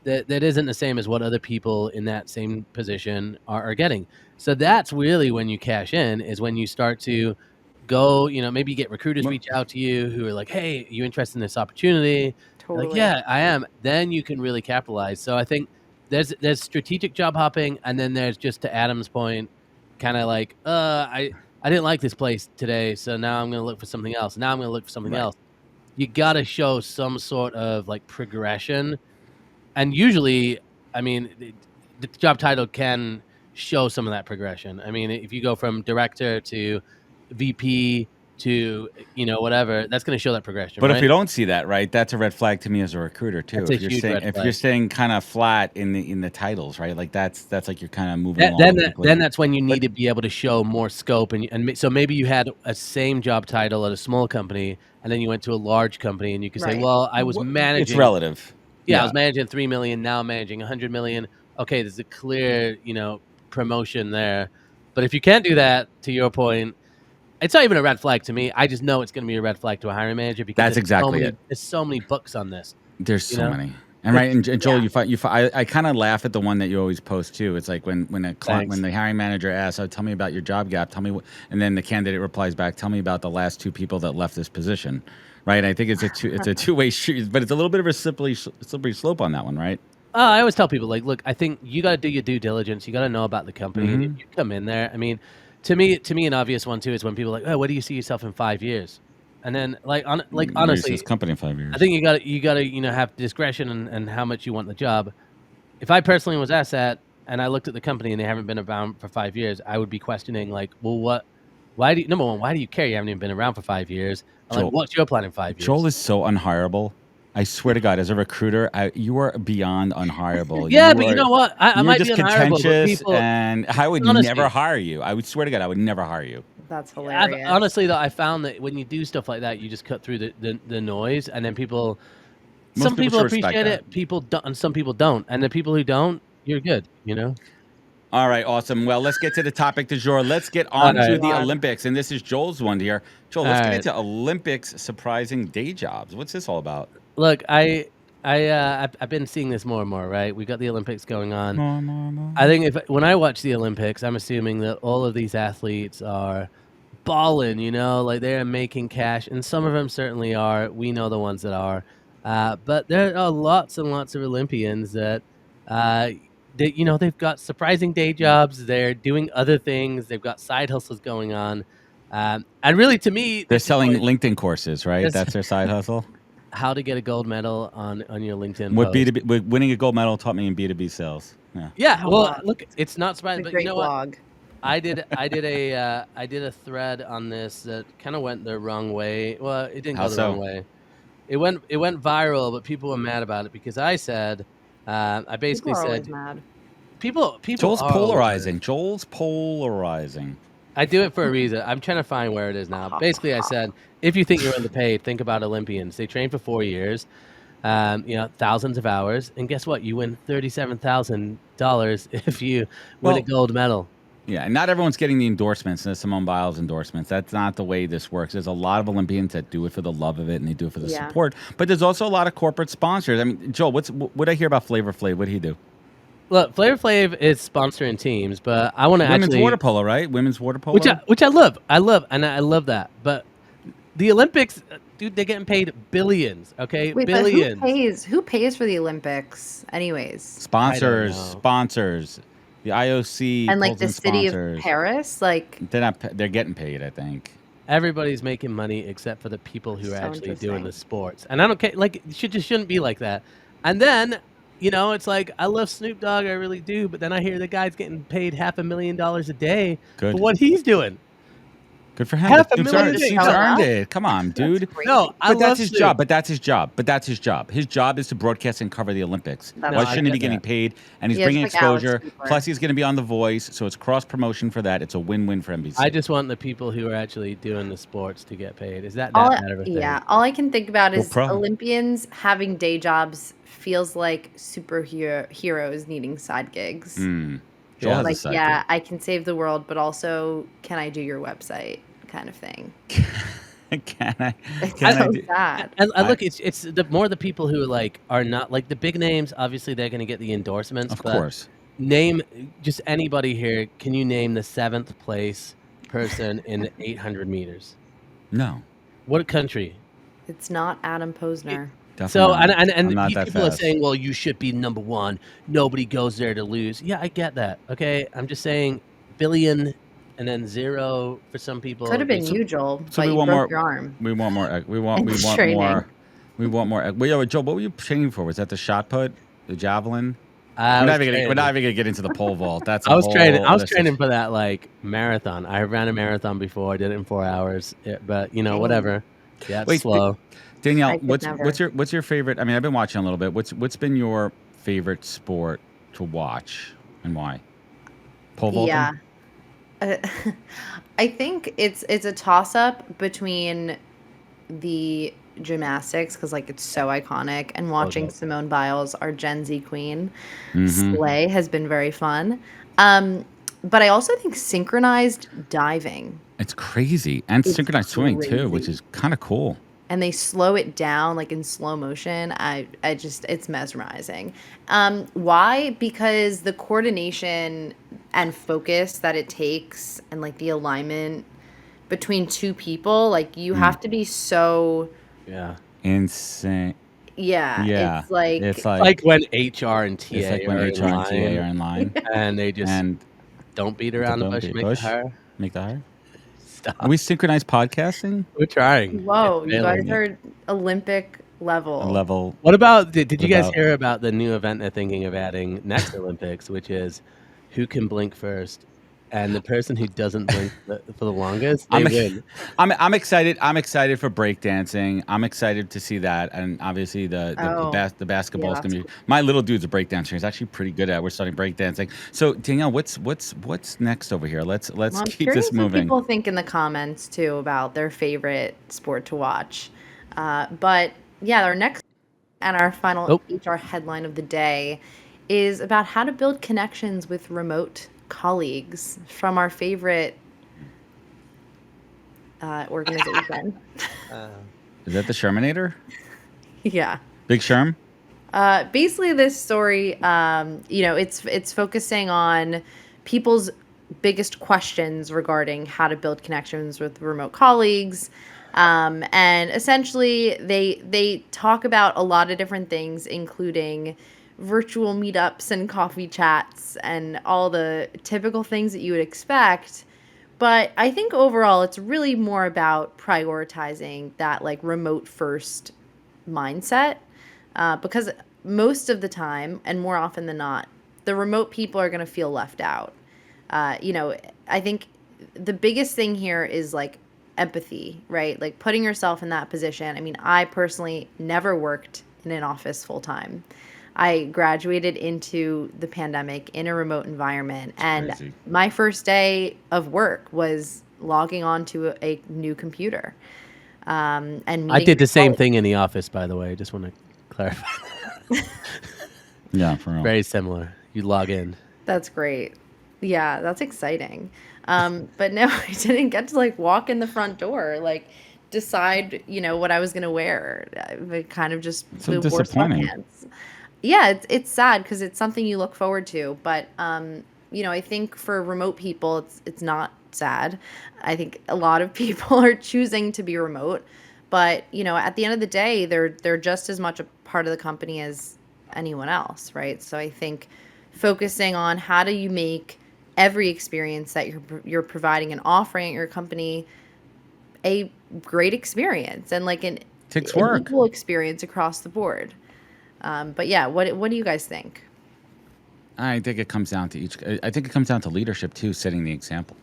that isn't the same as what other people in that same position are getting. So that's really when you cash in is when you start to go, maybe you get recruiters Well, reach out to you who are like, "Hey, you interested in this opportunity?" You're like, Totally. "Yeah, I am." Then you can really capitalize. So I think there's strategic job hopping, and then there's just to Adam's point, kind of like, I didn't like this place today, so now I'm gonna look for something else. Now I'm gonna look for something right. else. You got to show some sort of like progression and usually, I mean, the job title can show some of that progression. I mean, if you go from director to VP to whatever, that's going to show that progression, But if right? you don't see that, right, that's a red flag to me as a recruiter too. That's a If you're huge saying red if you're flag. staying kind of flat in the titles, right, like that's like you're kind of moving That, along then, quickly. then that's when you But need to be able to show more scope, so maybe you had a same job title at a small company, and then you went to a large company, and you could say, Right. "Well, I was it's managing." relative. Yeah, I Yeah, was managing 3 million. Now I'm managing 100 million. Okay, there's a clear, promotion there. But if you can't do that, to your point, it's not even a red flag to me. I just know it's going to be a red flag to a hiring manager because that's exactly it. there's so many books on this. There's You so know. many. And right, and Joel, Yeah. I kind of laugh at the one that you always post too. It's like when a client, when Thanks. the hiring manager asks, "Oh, tell me about your job gap. Tell me what," and then the candidate replies back, "Tell me about the last 2 people that left this position." Right? I think it's a two-way street, but it's a little bit of a slippery slope on that one, right? I always tell people like, look, I think you got to do your due diligence. You got to know about the company, and if Mm-hmm. you come in there, I mean, to me, an obvious one too is when people are like, oh, where do you see yourself in 5 years? And then like Where do you see this honestly, company in 5 years? I think you gotta have discretion and how much you want the job. If I personally was asked that and I looked at the company and they haven't been around for 5 years, I would be questioning like, well, why do you, number one, why do you care? You haven't even been around for 5 years. And like, Joel, what's your plan in 5 years? Joel is so unhireable. I swear to God, as a recruiter, you are beyond unhireable. Yeah, but you know what? I You are might be just unhireable, but contentious, people, and I would never honesty. hire you. I would swear to God, I would never hire you. That's I've hilarious. honestly though, I found that when you do stuff like that, you just cut through the noise, and then Most some people people should respect appreciate that. it, people don't, and some people don't. And the people who don't, you're good, you know? All right, awesome. Well, let's get to the topic du jour. Let's get All on to right. the God. Olympics, and this is Joel's one here. Joel, All let's get right. into Olympics surprising day jobs. What's this all about? Look, I've been seeing this more and more, right? We got the Olympics going on. I think when I watch the Olympics, I'm assuming that all of these athletes are balling, like they're making cash, and some of them certainly are. We know the ones that are, but there are lots and lots of Olympians that, uh, they've got surprising day jobs. They're doing other things. They've got side hustles going on, and really, to me, They're this is selling always LinkedIn courses, right? this, That's their side hustle. how to get a gold medal on your LinkedIn What post. B2B, winning a gold medal taught me in B2B sales. Yeah. Yeah, Oh, well, wow. look, it's not It's surprising, a but you great know what? blog. I did a thread on this that kind of went the wrong way. Well, it didn't How go the wrong so? way. It went viral, but people were mad about it because I said, I People basically are always said, mad. people Joel's are always mad. polarizing. Joel's polarizing. I do it for a reason. I'm trying to find where it is now. Basically, I said, if you think you're underpaid, think about Olympians. They train for 4 years, thousands of hours, and guess what? You win $37,000 if you win a Well, gold medal. yeah, and not everyone's getting the endorsements, the Simone Biles endorsements. That's not the way this works. There's a lot of Olympians that do it for the love of it and they do it for the Yeah. support. But there's also a lot of corporate sponsors. I mean, Joel, what I hear about Flavor Flav? What did he do? Look, Flavor Flav is sponsoring teams, but I want to Women's water actually, polo, right? Women's water polo. which I love, and I love that. But the Olympics, dude, they're getting paid billions. Okay, Wait, billions. but who pays for the Olympics anyways? I don't know. Sponsors. The IOC And like pulls the in city of sponsors. Paris, like They're not. They're getting paid, I think. Everybody's making money except for the people who are So actually doing interesting. the sports, and I don't care. Like, it shouldn't be like that. And then, it's like I love Snoop Dogg, I really do. But then I hear the guy's getting paid $500,000 a day for Good. what he's doing. Good for him. Half a Team's million earned, days. team's earned it. Come on, dude. That's great. No, I But that's love his Snoop. job. But that's his job. But that's his job. His job is to broadcast and cover the Olympics. That's Why I shouldn't he be get getting that. paid? And he's Yeah, it's bringing like Alex exposure. Cooper. Plus, he's going to be on The Voice, so it's cross promotion for that. It's a win-win for NBC. I just want the people who are actually doing the sports to get paid. Is that All bad of a thing? yeah, all I can think about Go is pro. Olympians having day jobs feels like heroes needing side gigs. Joel has a Like, side yeah, gig. I can save the world, but also, can I do your website kind of thing? Can I? It's Can I so do? sad. And look, it's the more the people who like are not like the big names. Obviously, they're going to get the endorsements. Of but course. Name just anybody here. Can you name the 7th place person in the 800 meters? No. What country? It's not Adam Posner. Definitely So not. and I'm not that people are fast. saying, well, you should be number 1. Nobody goes there to lose. Yeah, I get that. Okay, I'm just saying billion and then 0 for some people. Could have been Just- you, Joel, So but we you want broke more. your arm. We want more. We want. In We want training. more. We want more. Well, yo, Joe, what were you training for? Was that the shot put, the javelin? I We're was not even training. gonna get into the pole vault. That's. I was training. I was other training situation. for that like marathon. I ran a marathon before. I did it in 4 hours. But Dang. whatever. Yeah, it's Wait, slow. Danielle, I could never. what's your favorite? I mean, I've been watching a little bit. What's been your favorite sport to watch and why? Pole vaulting. Yeah. I think it's a toss up between the gymnastics because like it's so iconic and watching Okay. Simone Biles, our Gen Z queen, Mhm. slay has been very fun. But I also think synchronized diving, It's crazy, and It's synchronized swimming too, which crazy. is kind of cool. and they slow it down like in slow motion. I just it's mesmerizing. Why? Because the coordination and focus that it takes and like the alignment between two people, like you have to be so Yeah. Insane. yeah. Yeah. It's like It's Like when HR and TA it's like when are HR and TA in are line in line and they just and don't beat around the don't bush, beat make bush. it higher. make the hire. Stop. Are we synchronized podcasting? We're trying. whoa, It's you guys failing. are Olympic level. A level. What about did you guys About- hear about the new event they're thinking of adding next Olympics, which is who can blink first? And the person who doesn't blink for the longest, they I'm, win. I'm excited. I'm excited for breakdancing. I'm excited to see that, and obviously the Oh, basketball is yeah, gonna be. that's My little dude's a breakdancer. He's actually pretty good at it. We're starting breakdancing. So Danielle, what's next over here? Let's Well, I'm keep curious this what moving. people think in the comments too about their favorite sport to watch. But yeah, our next and our final Oh. HR headline of the day is about how to build connections with remote colleagues from our favorite organization. Is that the Shermanator? Yeah. Big Sherm? Basically, this story, it's focusing on people's biggest questions regarding how to build connections with remote colleagues, and essentially they talk about a lot of different things, including virtual meetups and coffee chats and all the typical things that you would expect. But I think overall, it's really more about prioritizing that like remote first mindset. Because most of the time, and more often than not, the remote people are going to feel left out. I think the biggest thing here is like empathy, right? Like putting yourself in that position. I mean, I personally never worked in an office full time. I graduated into the pandemic in a remote environment, and crazy. my first day of work was logging on to a new computer. And I meeting did the same colleagues. thing in the office, by the way. I just want to clarify. Yeah, for real. Very similar. You log in. That's great. Yeah, that's exciting. But no, I didn't get to like walk in the front door, like decide, what I was gonna wear. I kind of just So wore disappointing. sweatpants. Yeah, it's sad because it's something you look forward to, but I think for remote people, it's not sad. I think a lot of people are choosing to be remote, but at the end of the day, they're just as much a part of the company as anyone else, right? So I think focusing on how do you make every experience that you're providing and offering at your company a great experience and like an Takes work. equal experience across the board. But yeah, what do you guys think? I think it comes down to I think it comes down to leadership too, setting the example.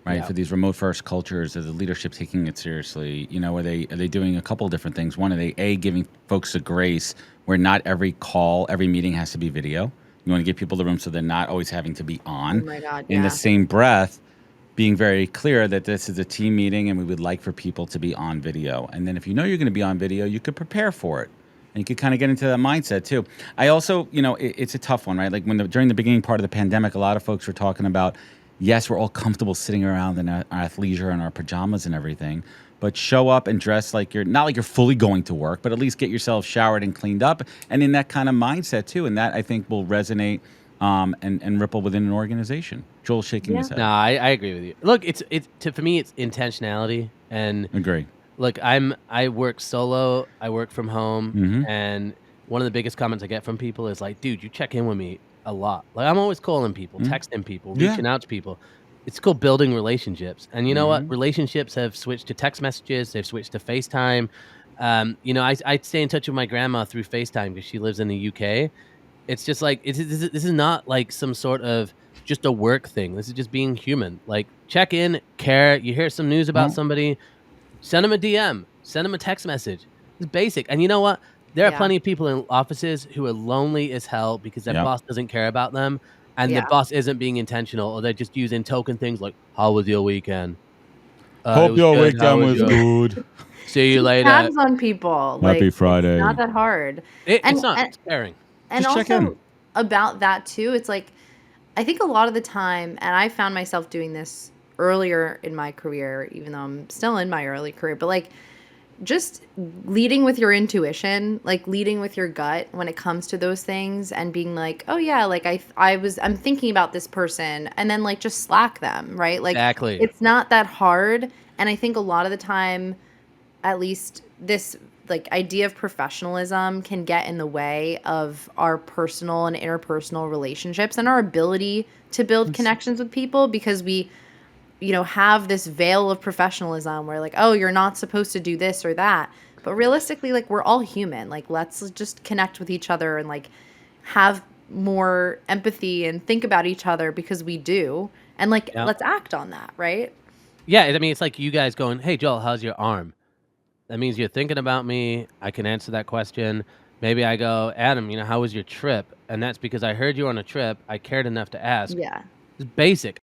right? Yeah. For these remote first cultures, is the leadership taking it seriously? You know, are they doing a couple of different things? One, are they giving folks a grace where not every call, every meeting has to be video? You want to give people the room so they're not always having to be Oh on. my God, In the yeah. same breath, being very clear that this is a team meeting and we would like for people to be on video. And then if you know you're going to be on video, you could prepare for it. And you could kind of get into that mindset too. I also, you know, it's a tough one, right? Like during the beginning part of the pandemic, a lot of folks were talking about, yes, we're all comfortable sitting around in our athleisure and our pajamas and everything, but show up and dress like you're not like you're fully going to work, but at least get yourself showered and cleaned up and in that kind of mindset too. And that I think will resonate and ripple within an organization. Joel's shaking his head. No, I agree with you. Look, for me, it's intentionality. And Agree. look, I work solo. I work from home, Mhm. and one of the biggest comments I get from people is like, "Dude, you check in with me a lot." Like I'm always calling people, texting people, Yeah. reaching out to people. It's called building relationships. And you know what? Relationships have switched to text messages. They've switched to FaceTime. You know, I stay in touch with my grandma through FaceTime because she lives in the UK. It's just like this is not like some sort of just a work thing. This is just being human. Like check in, care. You hear some news about somebody, send them a DM, send them a text message. It's basic. And you know what? There are Yeah. plenty of people in offices who are lonely as hell because their Yep. boss doesn't care about them, and the Yeah. boss isn't being intentional, or they're just using token things like, "How was your weekend? It Hope was your good. How weekend was yours? good. See you Keep later." tabs on people. Happy Like Friday. it's not that hard. It's And not. and, It's caring. and Just check also in. about that too, it's like I think a lot of the time, and I found myself doing this earlier in my career, even though I'm still in my early career, but like just leading with your intuition, like leading with your gut when it comes to those things and being like, "Oh yeah, like I'm thinking about this person," and then like just slack them, right? Like Exactly. it's not that hard, and I think a lot of the time at least this like idea of professionalism can get in the way of our personal and interpersonal relationships and our ability to build connections with people because we have this veil of professionalism where like, oh, you're not supposed to do this or that. But realistically, like we're all human. Like let's just connect with each other and like have more empathy and think about each other because we do. And like Yeah. let's act on that, right? Yeah, I mean, it's like you guys going, "Hey, Joel, how's your arm?" That means you're thinking about me. I can answer that question. Maybe I go, "Adam, how was your trip?" And that's because I heard you were on a trip. I cared enough to ask. Yeah. It's basic.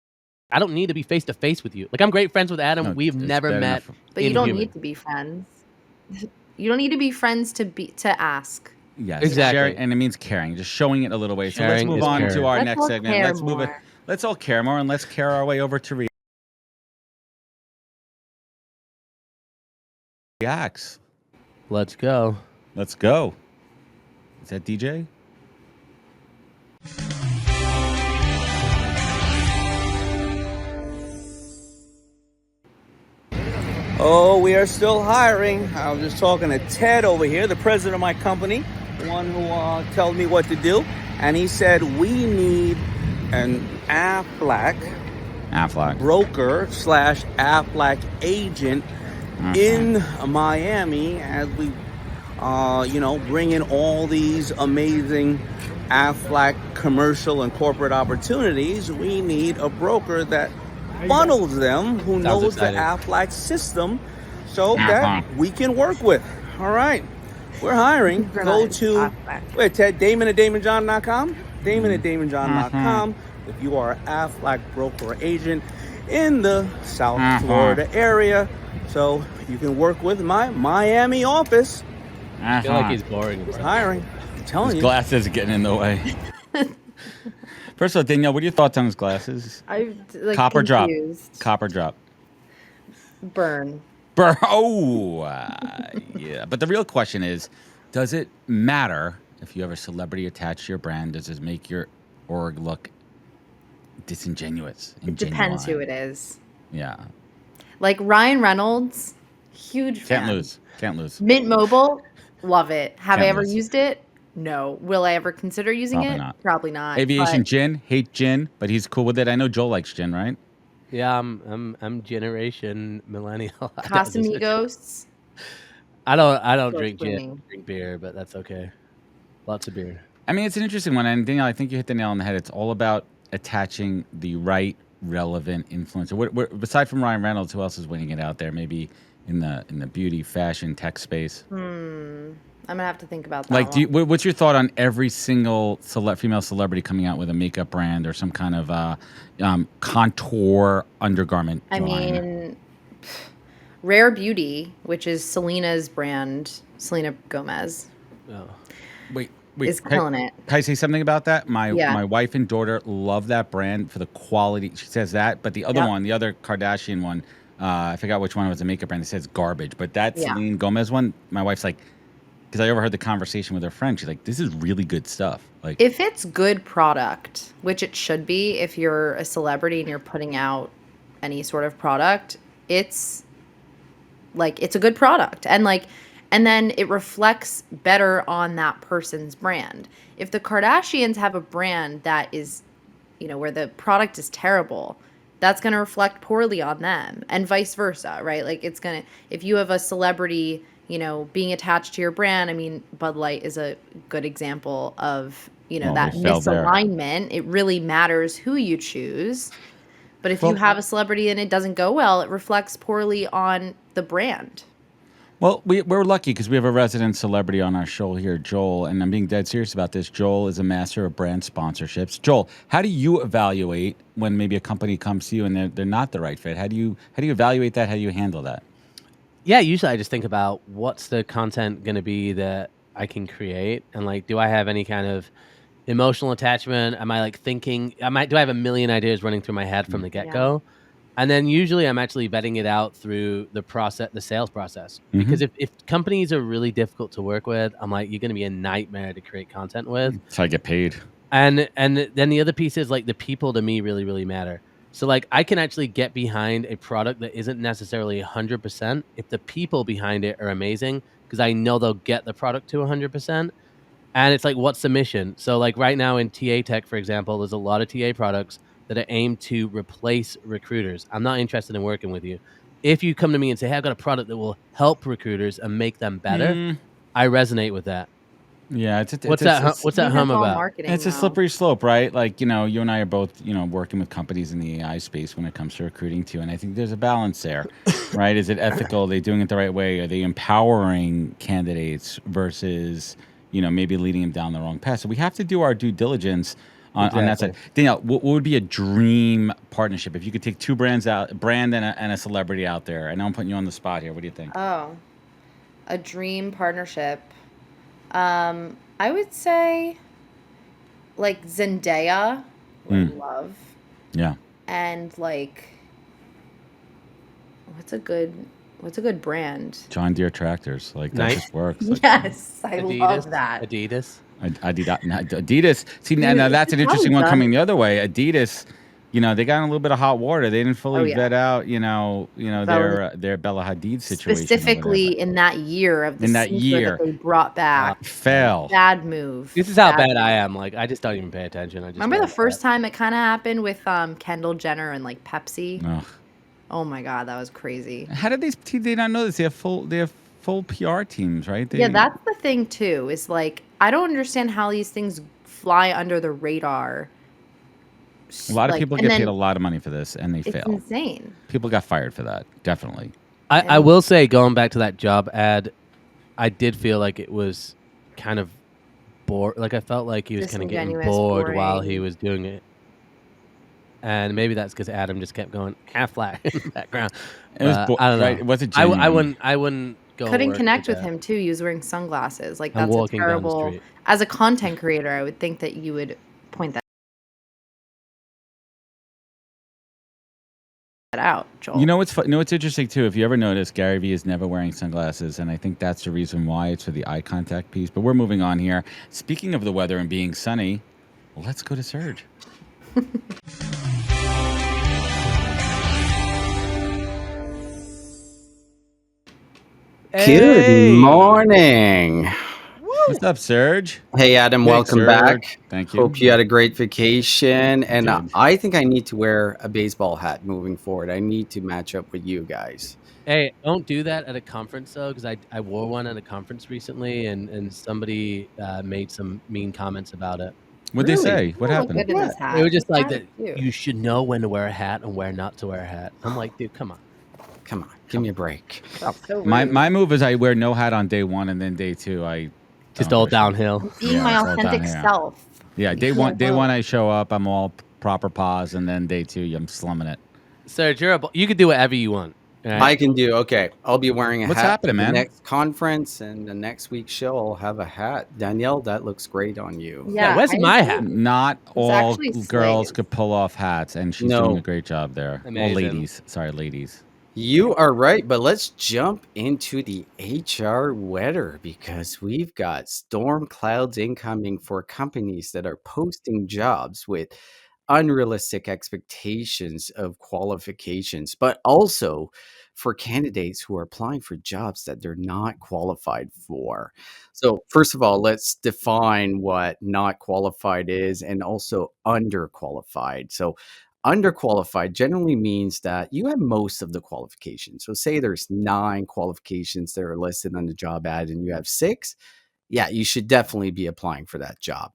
I don't need to be face to face with you. Like I'm great friends with Adam. No, We've it's never bad met enough. But you in don't human. need to be friends. You don't need to be friends to ask. Yes, Exactly. sharing, and it means caring, just showing it a little way. So let's Sharing move is on caring. to our Let's next all segment. care Let's move it. more. Let's all care more, and let's care our way over to reacts. Let's go. Let's go. Is that DJ? Oh, we are still hiring. I was just talking to Ted over here, the president of my company, the one who tells me what to do. And he said, we need an Aflac broker / Aflac agent in Miami as we, bring in all these amazing Aflac commercial and corporate opportunities. We need a broker that funnels them, who knows exciting. the Aflac system, so that we can work with. All right, we're hiring. Go to wait, Ted, Damon at DamonJohn.com. Damon at DamonJohn.com. If you are an Aflac broker or agent in the South Florida area, so you can work with my Miami office. I feel like he's boring. It's hiring. I'm telling His you. glasses are getting in the way. First of all, Danielle, what are your thoughts on his glasses? I'm like Copper confused. drop. Copper drop. Burn. Oh, yeah. But the real question is, does it matter if you have a celebrity attached to your brand? Does it make your org look disingenuous? It depends who it is. Yeah. Like Ryan Reynolds, huge fan. Can't lose. Mint Mobile, love it. Have I Can't ever lose. used it? No. Will I ever consider using Probably it? not. Probably not. Aviation but gin, hate gin, but he's cool with it. I know Joel likes gin, right? Yeah, I'm generation millennial. Casamigos. I don't George drink gin. Clooney. I drink beer, but that's okay. Lots of beer. I mean, it's an interesting one. And Danielle, I think you hit the nail on the head. It's all about attaching the right relevant influencer? What aside from Ryan Reynolds, who else is winning it out there? Maybe in the beauty, fashion, tech space. I'm gonna have to think about that Like, one. what's your thought on every single female celebrity coming out with a makeup brand or some kind of contour undergarment I line? mean, Rare Beauty, which is Selena's brand, Selena Gomez, Oh. Wait, is Can killing it. I say something about that? Yeah. My wife and daughter love that brand for the quality. She says that, but the other Yep. one, the other Kardashian one, I forgot which one was a makeup brand. It says garbage, but that Yeah. Selena Gomez one, my wife's like, because I overheard the conversation with her friend. She's like, "This is really good stuff." Like, If it's good product, which it should be if you're a celebrity and you're putting out any sort of product, it's like it's a good product. And then it reflects better on that person's brand. If the Kardashians have a brand that is, where the product is terrible, that's going to reflect poorly on them and vice versa, right? Like if you have a celebrity, being attached to your brand, I mean, Bud Light is a good example of, well, that they failed there. misalignment. It really matters who you choose. But if you Well- have a celebrity and it doesn't go well, it reflects poorly on the brand. Well, we're lucky because we have a resident celebrity on our show here, Joel, and I'm being dead serious about this. Joel is a master of brand sponsorships. Joel, how do you evaluate when maybe a company comes to you and they're not the right fit? How do you evaluate that? How do you handle that? Yeah, usually I just think about what's the content going to be that I can create, and like, do I have any kind of emotional attachment? Am I like thinking? Do I have a million ideas running through my head from the get go? And then usually I'm actually vetting it out through the sales process. Because if companies are really difficult to work with, I'm like, you're going to be a nightmare to create content with. That's how I get paid. And then the other piece is like the people to me really, really matter. So like I can actually get behind a product that isn't necessarily 100% if the people behind it are amazing, because I know they'll get the product to 100%. And it's like, what's the mission? So like right now in TA Tech, for example, there's a lot of TA products that are aimed to replace recruiters. I'm not interested in working with you. If you come to me and say, hey, I've got a product that will help recruiters and make them better, I resonate with that. Yeah, What's that I hum think that's all about? marketing, it's a though. slippery slope, right? Like, you and I are both, working with companies in the AI space when it comes to recruiting too. And I think there's a balance there, right? Is it ethical? Are they doing it the right way? Are they empowering candidates versus, maybe leading them down the wrong path? So we have to do our due diligence on that side. Exactly. Danielle, what would be a dream partnership if you could take two brands out, brand and a celebrity out there? I know I'm putting you on the spot here. What do you think? Oh, a dream partnership. I would say like Zendaya, who I love, Yeah. and like what's a good brand? John Deere tractors. Like, that Nice. just works. Like, Yes, I love that. Adidas. Adidas. See, now Dude, that's an it's interesting probably one coming done. the other way. Adidas, they got in a little bit of hot water. They didn't fully Oh, yeah. vet out, was their Bella Hadid situation. or Specifically whatever. in that year of the In that sneaker year. that they brought back. Fail. Bad move. This is how Bad bad I move. am. Like, I just don't even pay attention. I just Remember know the first time it kind of happened with Kendall Jenner and like Pepsi? Ugh. Oh my God, that was crazy. How did these teams? They not know this? They have full PR teams, right? Yeah, that's the thing too. Is like I don't understand how these things fly under the radar. A lot of Like, people and get then paid a lot of money for this, and they It's fail. insane. People got fired for that. Definitely. I will say, going back to that job ad, I did feel like it was kind of bored. Like I felt like he was kind of getting Disingenuous, bored while boring. he was doing it. And maybe that's because Adam just kept going Affleck in the background. It was I don't know. right. It wasn't I genuine. wouldn't go. Couldn't work connect with that. him too. He was wearing sunglasses. Like And that's a walking down the terrible. street. As a content creator, I would think that you would point that out, Joel. You know what's what's interesting too? If you ever notice, Gary Vee is never wearing sunglasses, and I think that's the reason why. It's for the eye contact piece. But we're moving on here. Speaking of the weather and being sunny, let's go to Surge. Good morning. What's up, Surge? Hey, Adam, Big welcome Surge. back. Thank you. Hope you had a great vacation. And Did. I think I need to wear a baseball hat moving forward. I need to match up with you guys. Hey, don't do that at a conference though, because I wore one at a conference recently, and somebody made some mean comments about it. What'd they Really? say? What Look happened? good in this hat. It was just This like hat is that. cute. You should know when to wear a hat and where not to wear a hat. I'm like, dude, come on. Come on, give me a break. That's so rude. My move is I wear no hat on day 1, and then day 2 I Just don't all give a shit. downhill. Being Yeah, my it's all authentic down here. self. Yeah, day Yeah, one well. I show up, I'm all proper pause, and then day 2 I'm slumming it. Serge, you can do whatever you want. All right? I can do okay. I'll be wearing a What's hat happening, for the man? next conference, and the next week's show I'll have a hat. Danielle, that looks great on you. Yeah, where's I my agree. hat? Not all actually girls slays. could pull off hats, and she's doing No. a great job there. Well, Amazing. ladies. Sorry, ladies. You are right, but let's jump into the HR weather because we've got storm clouds incoming for companies that are posting jobs with unrealistic expectations of qualifications, but also for candidates who are applying for jobs that they're not qualified for. So, first of all, let's define what not qualified is and also underqualified. So, underqualified generally means that you have most of the qualifications. So, say there's 9 qualifications that are listed on the job ad and you have 6, yeah, you should definitely be applying for that job.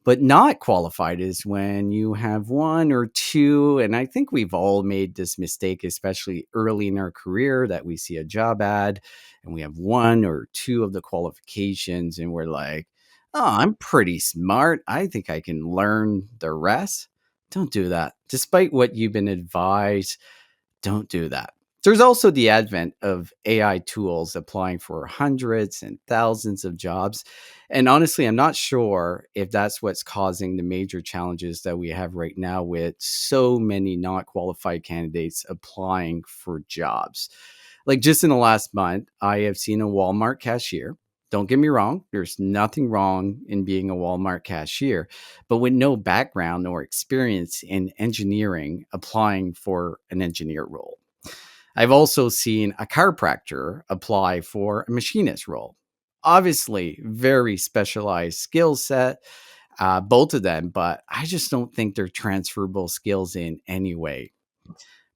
But not qualified is when you have 1 or 2, and I think we've all made this mistake, especially early in our career, that we see a job ad and we have 1 or 2 of the qualifications, and we're like, oh, I'm pretty smart. I think I can learn the rest. Don't do that. Despite what you've been advised, don't do that. There's also the advent of AI tools applying for hundreds and thousands of jobs. And honestly, I'm not sure if that's what's causing the major challenges that we have right now with so many not qualified candidates applying for jobs. Like just in the last month, I have seen a Walmart cashier. Don't get me wrong, there's nothing wrong in being a Walmart cashier, but with no background or experience in engineering applying for an engineer role. I've also seen a chiropractor apply for a machinist role. Obviously, very specialized skill set, both of them, but I just don't think they're transferable skills in any way.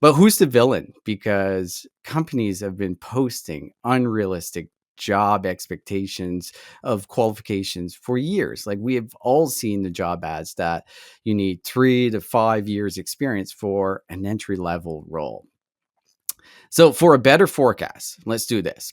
But who's the villain? Because companies have been posting unrealistic job expectations of qualifications for years. Like we have all seen the job ads that you need 3 to 5 years experience for an entry level role. So for a better forecast, let's do this.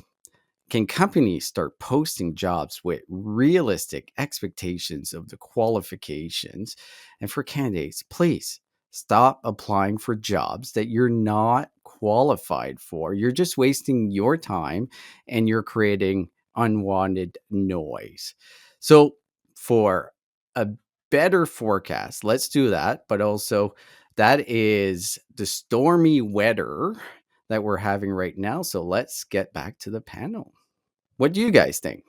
Can companies start posting jobs with realistic expectations of the qualifications? And for candidates, please stop applying for jobs that you're not qualified for. You're just wasting your time and you're creating unwanted noise. So, for a better forecast, let's do that. But also, that is the stormy weather that we're having right now. So, let's get back to the panel. What do you guys think?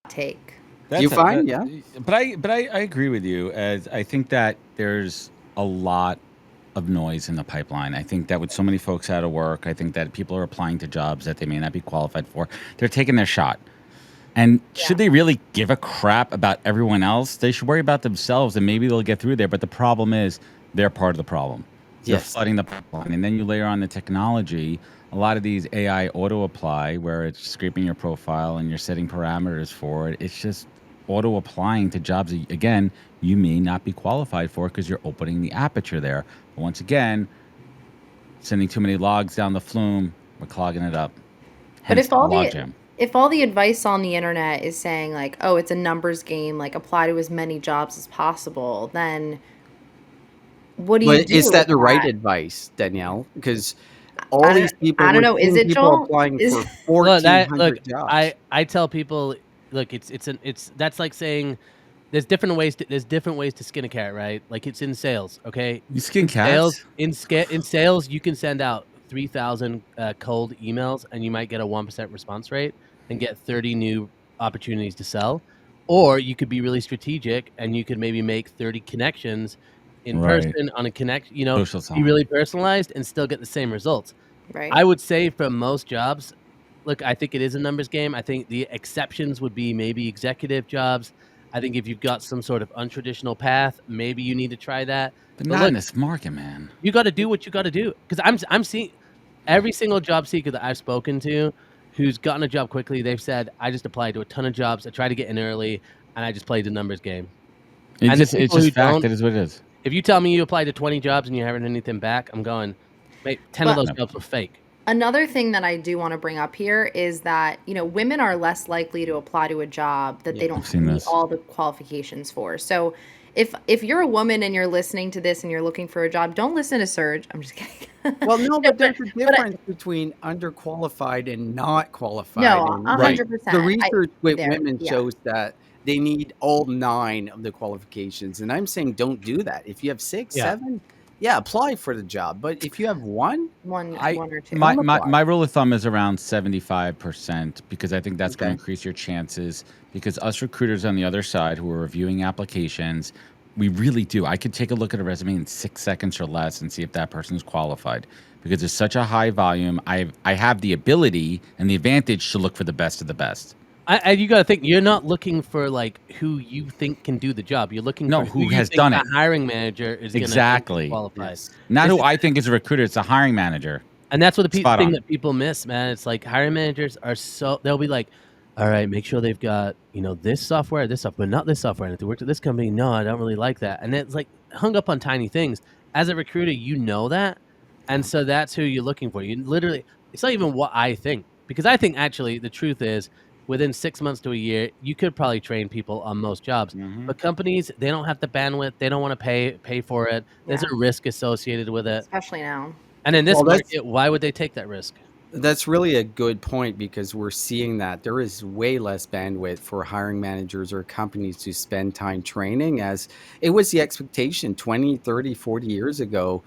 Take. You find, yeah? But I agree with you. As I think that there's a lot of noise in the pipeline. I think that with so many folks out of work, I think that people are applying to jobs that they may not be qualified for. They're taking their shot. And should they really give a crap about everyone else? They should worry about themselves, and maybe they'll get through there. But the problem is they're part of the problem. They're Yes. flooding the pipeline. And then you layer on the technology. A lot of these AI auto apply where it's scraping your profile and you're setting parameters for it. It's just auto applying to jobs that, again, you may not be qualified for because you're opening the aperture there. But once again, sending too many logs down the flume, we're clogging it up. But Hence if all the logjam. if all the advice on the internet is saying like, oh, it's a numbers game, like apply to as many jobs as possible, then what do you But do is that with the right that? advice, Danielle? Because I all don't these people, I don't we're know. Is seeing it people Joel? applying Is for Look, 1,400 jobs. I tell people, look, it's that's like saying there's different ways to skin a cat, right? Like it's in sales, okay? You skin Sales cats? in sales, you can send out 3,000 cold emails and you might get a 1% response rate and get 30 new opportunities to sell. Or you could be really strategic and you could maybe make 30 connections in Right. person on a connect, Social be selling. really personalized and still get the same results. Right. I would say for most jobs, look, I think it is a numbers game. I think the exceptions would be maybe executive jobs. I think if you've got some sort of untraditional path, maybe you need to try that. But But not in look, this market, man. you got to do what you got to do. Because I'm seeing every single job seeker that I've spoken to who's gotten a job quickly. They've said, I just applied to a ton of jobs. I tried to get in early, and I just played the numbers game. And the It's people who just fact. don't- That is what it is. If you tell me you applied to 20 jobs and you haven't anything back, I'm going, mate, 10 of But- those jobs were fake. Another thing that I do want to bring up here is that, women are less likely to apply to a job that they Yeah, don't I've seen meet this. all the qualifications for. So if you're a woman and you're listening to this and you're looking for a job, don't listen to Serge. I'm just kidding. Well, no, but there's a but I- difference between underqualified and not qualified. No, And 100%. the research with there, women yeah. shows that they need all 9 of the qualifications. And I'm saying don't do that. If you have 6, Yeah. 7, yeah, apply for the job. But if you have one, One or two. My rule of thumb is around 75% because I think that's going Okay. to increase your chances. Because us recruiters on the other side who are reviewing applications, we really do. I could take a look at a resume in 6 seconds or less and see if that person is qualified. Because it's such a high volume, I have the ability and the advantage to look for the best of the best. You got to think, you're not looking for like who you think can do the job. You're looking for who you has think done the it. hiring manager is Exactly. gonna think is qualified. Yes. Not This who is- I think is a recruiter, it's a hiring manager. And that's what the Spot thing on. that people miss, man. It's like hiring managers are they'll be like, all right, make sure they've got, this software, not this software. And if they worked at this company, no, I don't really like that. And it's like hung up on tiny things. As a recruiter, you know that. And so that's who you're looking for. You literally, it's not even what I think. Because I think actually the truth is within 6 months to a year, you could probably train people on most jobs. Mhm. But companies, they don't have the bandwidth. They don't want to pay for it. There's a risk associated with it. Especially now. And in this Well, that's- market, why would they take that risk? That's really a good point because we're seeing that there is way less bandwidth for hiring managers or companies to spend time training, as it was the expectation 20, 30, 40 years ago.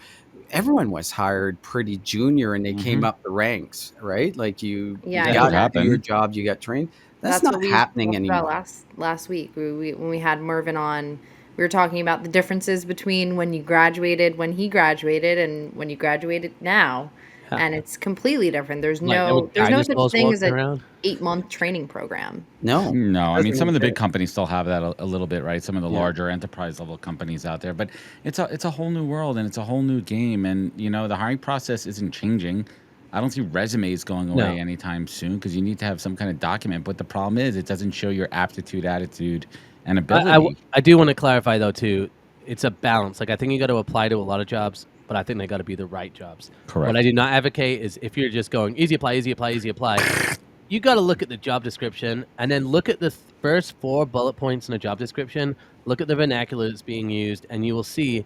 Everyone was hired pretty junior and they came up the ranks, right? Like you Yeah, got to exactly. do your job, you got trained. That's not what we happening talked anymore. about last week. When we had Mervin on, we were talking about the differences between when he graduated, and when you graduated now. Yeah. And it's completely different. There's Like, there no were such dinosaurs thing as walking a around. 8-month training program. No, No, I mean doesn't some of the big exist. companies still have that a little bit, right? Some of the Yeah. larger enterprise level companies out there, but it's a whole new world and it's a whole new game. And the hiring process isn't changing. I don't see resumes going away No. anytime soon because you need to have some kind of document. But the problem is it doesn't show your aptitude, attitude, and ability. I do want to clarify though too. It's a balance. Like I think you got to apply to a lot of jobs, but I think they got to be the right jobs. Correct. What I do not advocate is if you're just going easy apply, you got to look at the job description and then look at the first 4 bullet points in a job description. Look at the vernacular that's being used, and you will see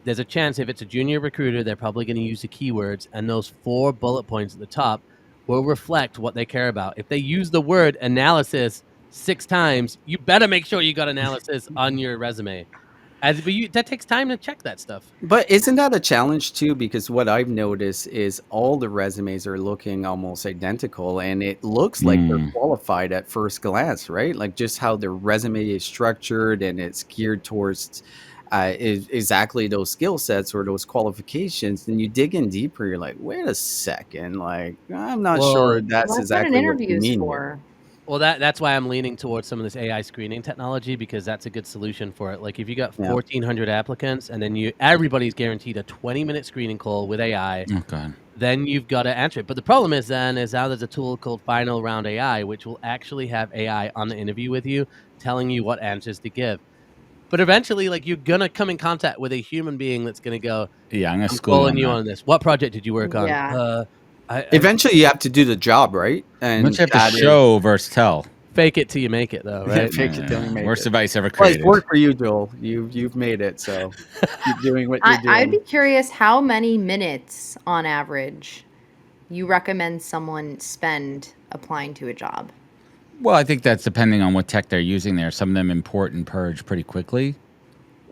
there's a chance if it's a junior recruiter, they're probably going to use the keywords, and those 4 bullet points at the top will reflect what they care about. If they use the word analysis 6 times, you better make sure you got analysis on your resume. That takes time to check that stuff. But isn't that a challenge too? Because what I've noticed is all the resumes are looking almost identical, and it looks like they're qualified at first glance, right? Like just how their resume is structured and it's geared towards exactly those skill sets or those qualifications. Then you dig in deeper, you're like, wait a second, like I'm not sure that's That's what an exactly what interview you is mean here. for. Well, that's why I'm leaning towards some of this AI screening technology because that's a good solution for it. Like if you got Yeah. 1,400 applicants and then everybody's guaranteed a 20-minute screening call with AI, Oh God. then you've got to answer it. But the problem is now there's a tool called Final Round AI, which will actually have AI on the interview with you, telling you what answers to give. But eventually, like you're gonna come in contact with a human being that's gonna go, Yeah, I'm gonna I'm school calling you that. on this. What project did you work on? Yeah. Eventually, you have to do the job, right? And Once you have that to is- show versus tell. Fake it till you make it, though, right? Fake it till you make Worst it. advice ever Well, it's created. worked for you, Joel. You've made it, so keep doing what you're doing. I'd be curious how many minutes on average you recommend someone spend applying to a job. Well, I think that's depending on what tech they're using there. Some of them import and purge pretty quickly.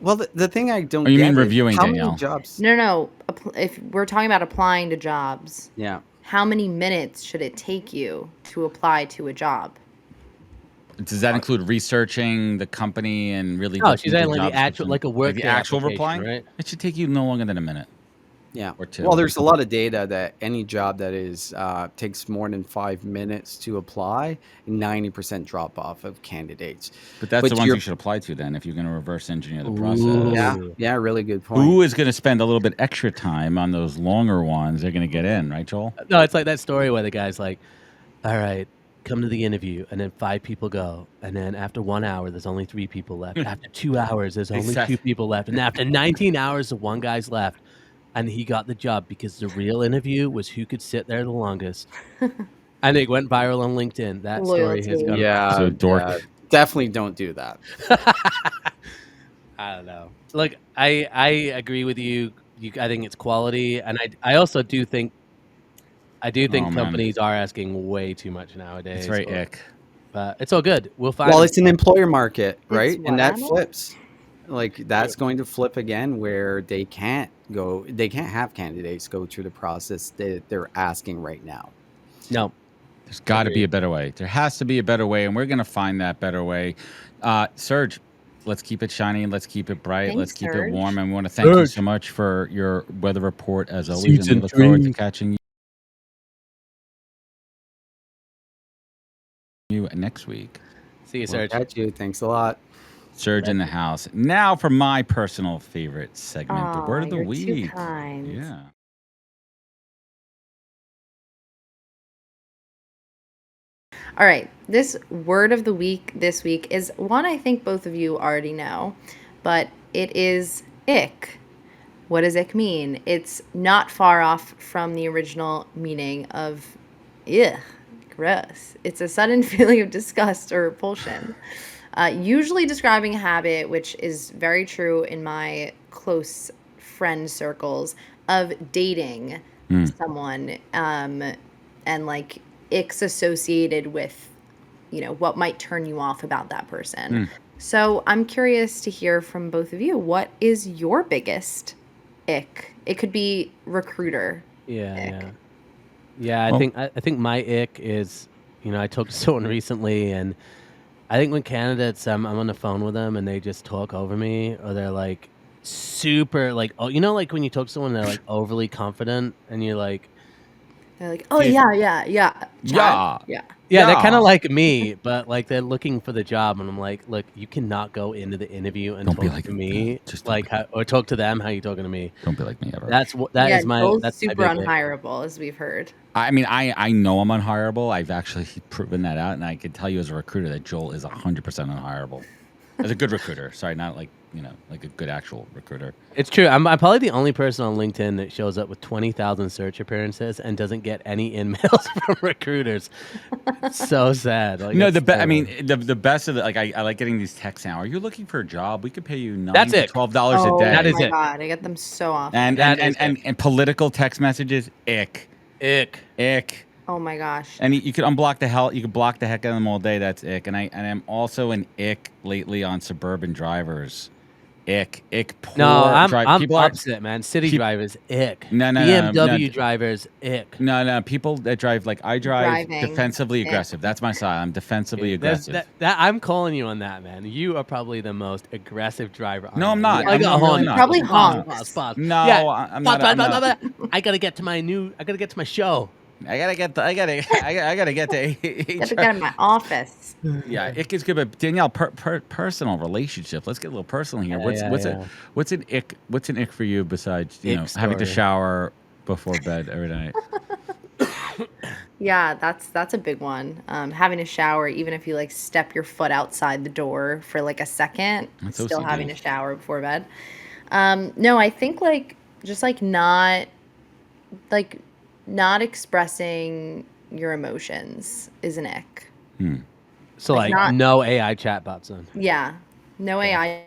Well, the thing I don't Oh, you get mean is reviewing, how Danielle? many jobs? No. If we're talking about applying to jobs, Yeah. how many minutes should it take you to apply to a job? Does that include researching the company and really? No, looking she's at saying like the job actual, description? like a work the actual application, replying. right? It should take you no longer than a minute. Yeah. Or 2. Well, there's a lot of data that any job that is takes more than 5 minutes to apply, 90% drop off of candidates. But that's But the ones you're- you should apply to then if you're going to reverse engineer the process. Ooh. Yeah. Yeah. Really good point. Who is going to spend a little bit extra time on those longer ones? They're going to get in, right, Joel? No, it's like that story where the guy's like, all right, come to the interview, and then 5 people go, and then after 1 hour, there's only 3 people left. After 2 hours, there's only 2 people left, and after 19 hours, the one guy's left, and he got the job because the real interview was who could sit there the longest, and it went viral on LinkedIn. That story has Loyalty. gone Yeah, So dork. definitely don't do that. I don't know. Look, I agree with you. I think it's quality, and I also do think Oh, man. companies are asking way too much nowadays. It's very ick. But it's all good. We'll find. Well, them. it's an employer market, right? what, And that Anna? flips. Like that's going to flip again, where they can't have candidates go through the process that they're asking right now. No. There's got to be a better way. There has to be a better way, and we're going to find that better way. Serge, let's keep it shiny. Let's keep it bright. Thanks, let's keep Serge. it warm. And we want to thank you Serge. so much for your weather report, as always. And we Season look forward to 3. catching you next week. See you, We'll Serge. catch you. Thanks a lot. Serge in the house. Now for my personal favorite segment, the word of the you're week. too kind. Yeah. All right, this word of the week this week is one I think both of you already know, but it is ick. What does ick mean? It's not far off from the original meaning of ugh, gross. It's a sudden feeling of disgust or repulsion. Usually describing a habit, which is very true in my close friend circles, of dating someone and like icks associated with, you know, what might turn you off about that person. So I'm curious to hear from both of you. What is your biggest ick? It could be recruiter. Yeah. I Well- think my ick is, you know, I talked to someone recently, and I think when candidates, I'm on the phone with them and they just talk over me, or they're like super like, oh, you know, like when you talk to someone, they're like overly confident, and you're like, They're like, oh yeah. Chad? Yeah. Yeah. yeah, they're kind Yeah. of like me, but like they're looking for the job, and I'm like, look, you cannot go into the interview and Don't be talk like to me, just don't like, or talk to them how you talking to me. Don't be like me ever. That is my Joel's that's my super big ick. unhireable, as we've heard. I mean, I know I'm unhireable. I've actually proven that out, and I can tell you as a recruiter that Joel is 100% unhireable. As a good recruiter. Sorry, not like, you know, like a good actual recruiter. It's true. I'm probably the only person on LinkedIn that shows up with 20,000 search appearances and doesn't get any emails from recruiters. It's so sad. Like, No, it's I terrible. mean, the best of the, like, I like getting these texts now. Are you looking for a job? We could pay you $9 That's to it. $12 Oh a day. That is my it. god, I get them so often. And That and, is and, and political text messages, ick. Ick. Oh my gosh. And you could unblock the hell. You could block the heck out of them all day. That's ick. And I'm also an ick lately on suburban drivers. Ick. Poor No, I'm people are upset, man. City peop- drivers, ick. No, BMW drivers, ick. no. People that drive, like I drive Driving, defensively ick. aggressive. That's my style. I'm defensively There's- aggressive. that I'm calling you on that, man. You are probably the most aggressive driver. No, I I'm know. not. I I'm got really honk. not. Probably Pause, honks. pause. No, Yeah. I'm not. I'm not. I gotta get to my show. I gotta get to Gotta get in my office. Yeah, ick is good, but Danielle, personal relationship. Let's get a little personal here. What's an ick for you besides Ick having to story. shower before bed every night? Yeah, that's a big one. Having to shower, even if you like step your foot outside the door for like a second, That's still OCD. having to shower before bed. No, I think like just like not expressing your emotions is an ick. So Like, like not- no AI chatbots then. Yeah, no AI.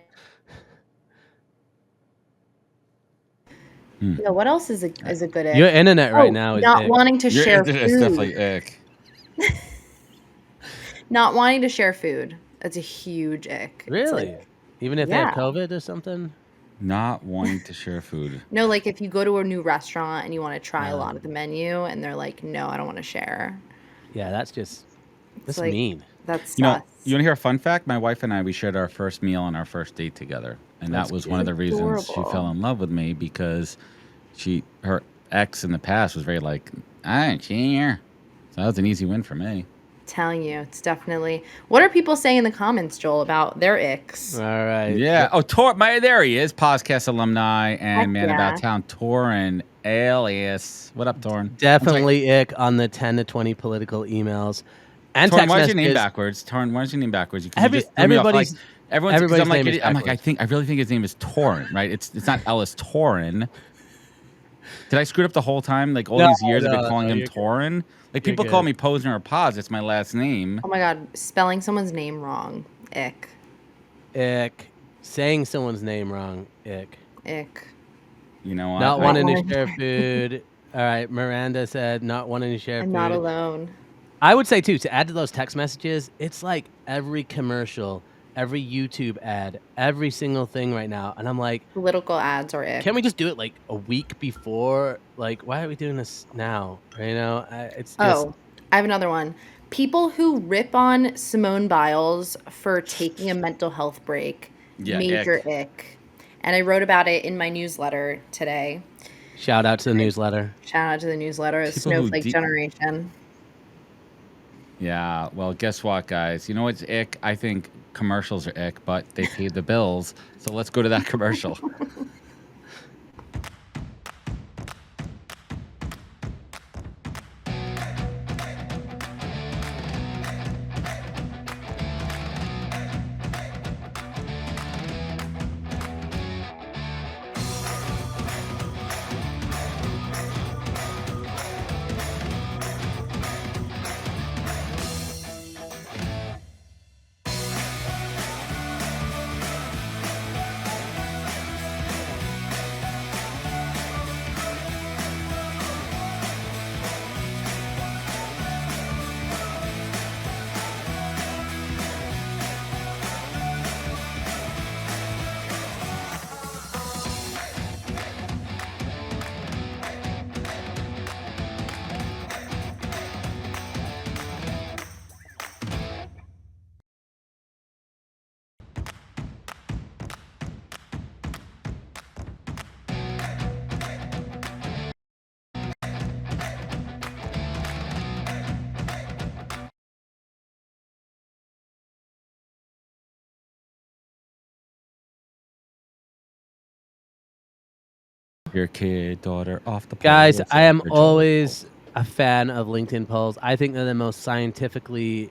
Yeah, what else is a good ick? Your internet right Oh, now is not ick. wanting to Your share internet's food. definitely ick. Not wanting to share food. That's a huge ick. It's Really? like- Even if they have Yeah. COVID or something? Not wanting to share food. no, like if you go to a new restaurant and you want to try a lot of the menu, and they're like, "No, I don't want to share." Yeah, that's like- mean. That's You know, sus. you want to hear a fun fact? My wife and I, we shared our first meal on our first date together, and That's that was one of the reasons she adorable. fell in love with me, because her ex in the past was very like, "I ain't here," so that was an easy win for me. Telling you, it's definitely. What are people saying in the comments, Joel, about their icks? All right. Yeah. Oh, there he is, podcast alumni and Heck man yeah. about town, Torin Alias. What up, Torin? Definitely ick on the 10 to 20 political emails. And Torn, text why is your name messages. backwards? Torn, why is your name backwards? Because you just threw me off. Everybody's Like everyone's, because everybody's name is I'm like, backwards. I really think his name is Torn, right? It's not Ellis Torn. Did I screw it up the whole time? Like all these years, I've been calling him you're good. Torn. Like You're people call good. me Posner or Paz. It's my last name. Oh my god, spelling someone's name wrong. Ick. Ick. Saying someone's name wrong. Ick. Ick. You know what? Not I- wanting to wanting- share food. All right, Miranda said not wanting to share I'm food. not alone. I would say too, to add to those text messages, it's like every commercial, every YouTube ad, every single thing right now, and I'm like, Political ads are ick. can't we just do it like a week before? Like, why are we doing this now? You know, it's just. Oh, I have another one. People who rip on Simone Biles for taking a mental health break. Yeah, Major ick. And I wrote about it in my newsletter today. Shout out to the newsletter. Shout out to the newsletter, People who Snowflake Generation. Yeah, well, guess what, guys? You know what's ick? I think commercials are ick, but they pay the bills. So let's go to that commercial. Your kid, daughter, off the Guys, pole, I am your child. always a fan of LinkedIn polls. I think they're the most scientifically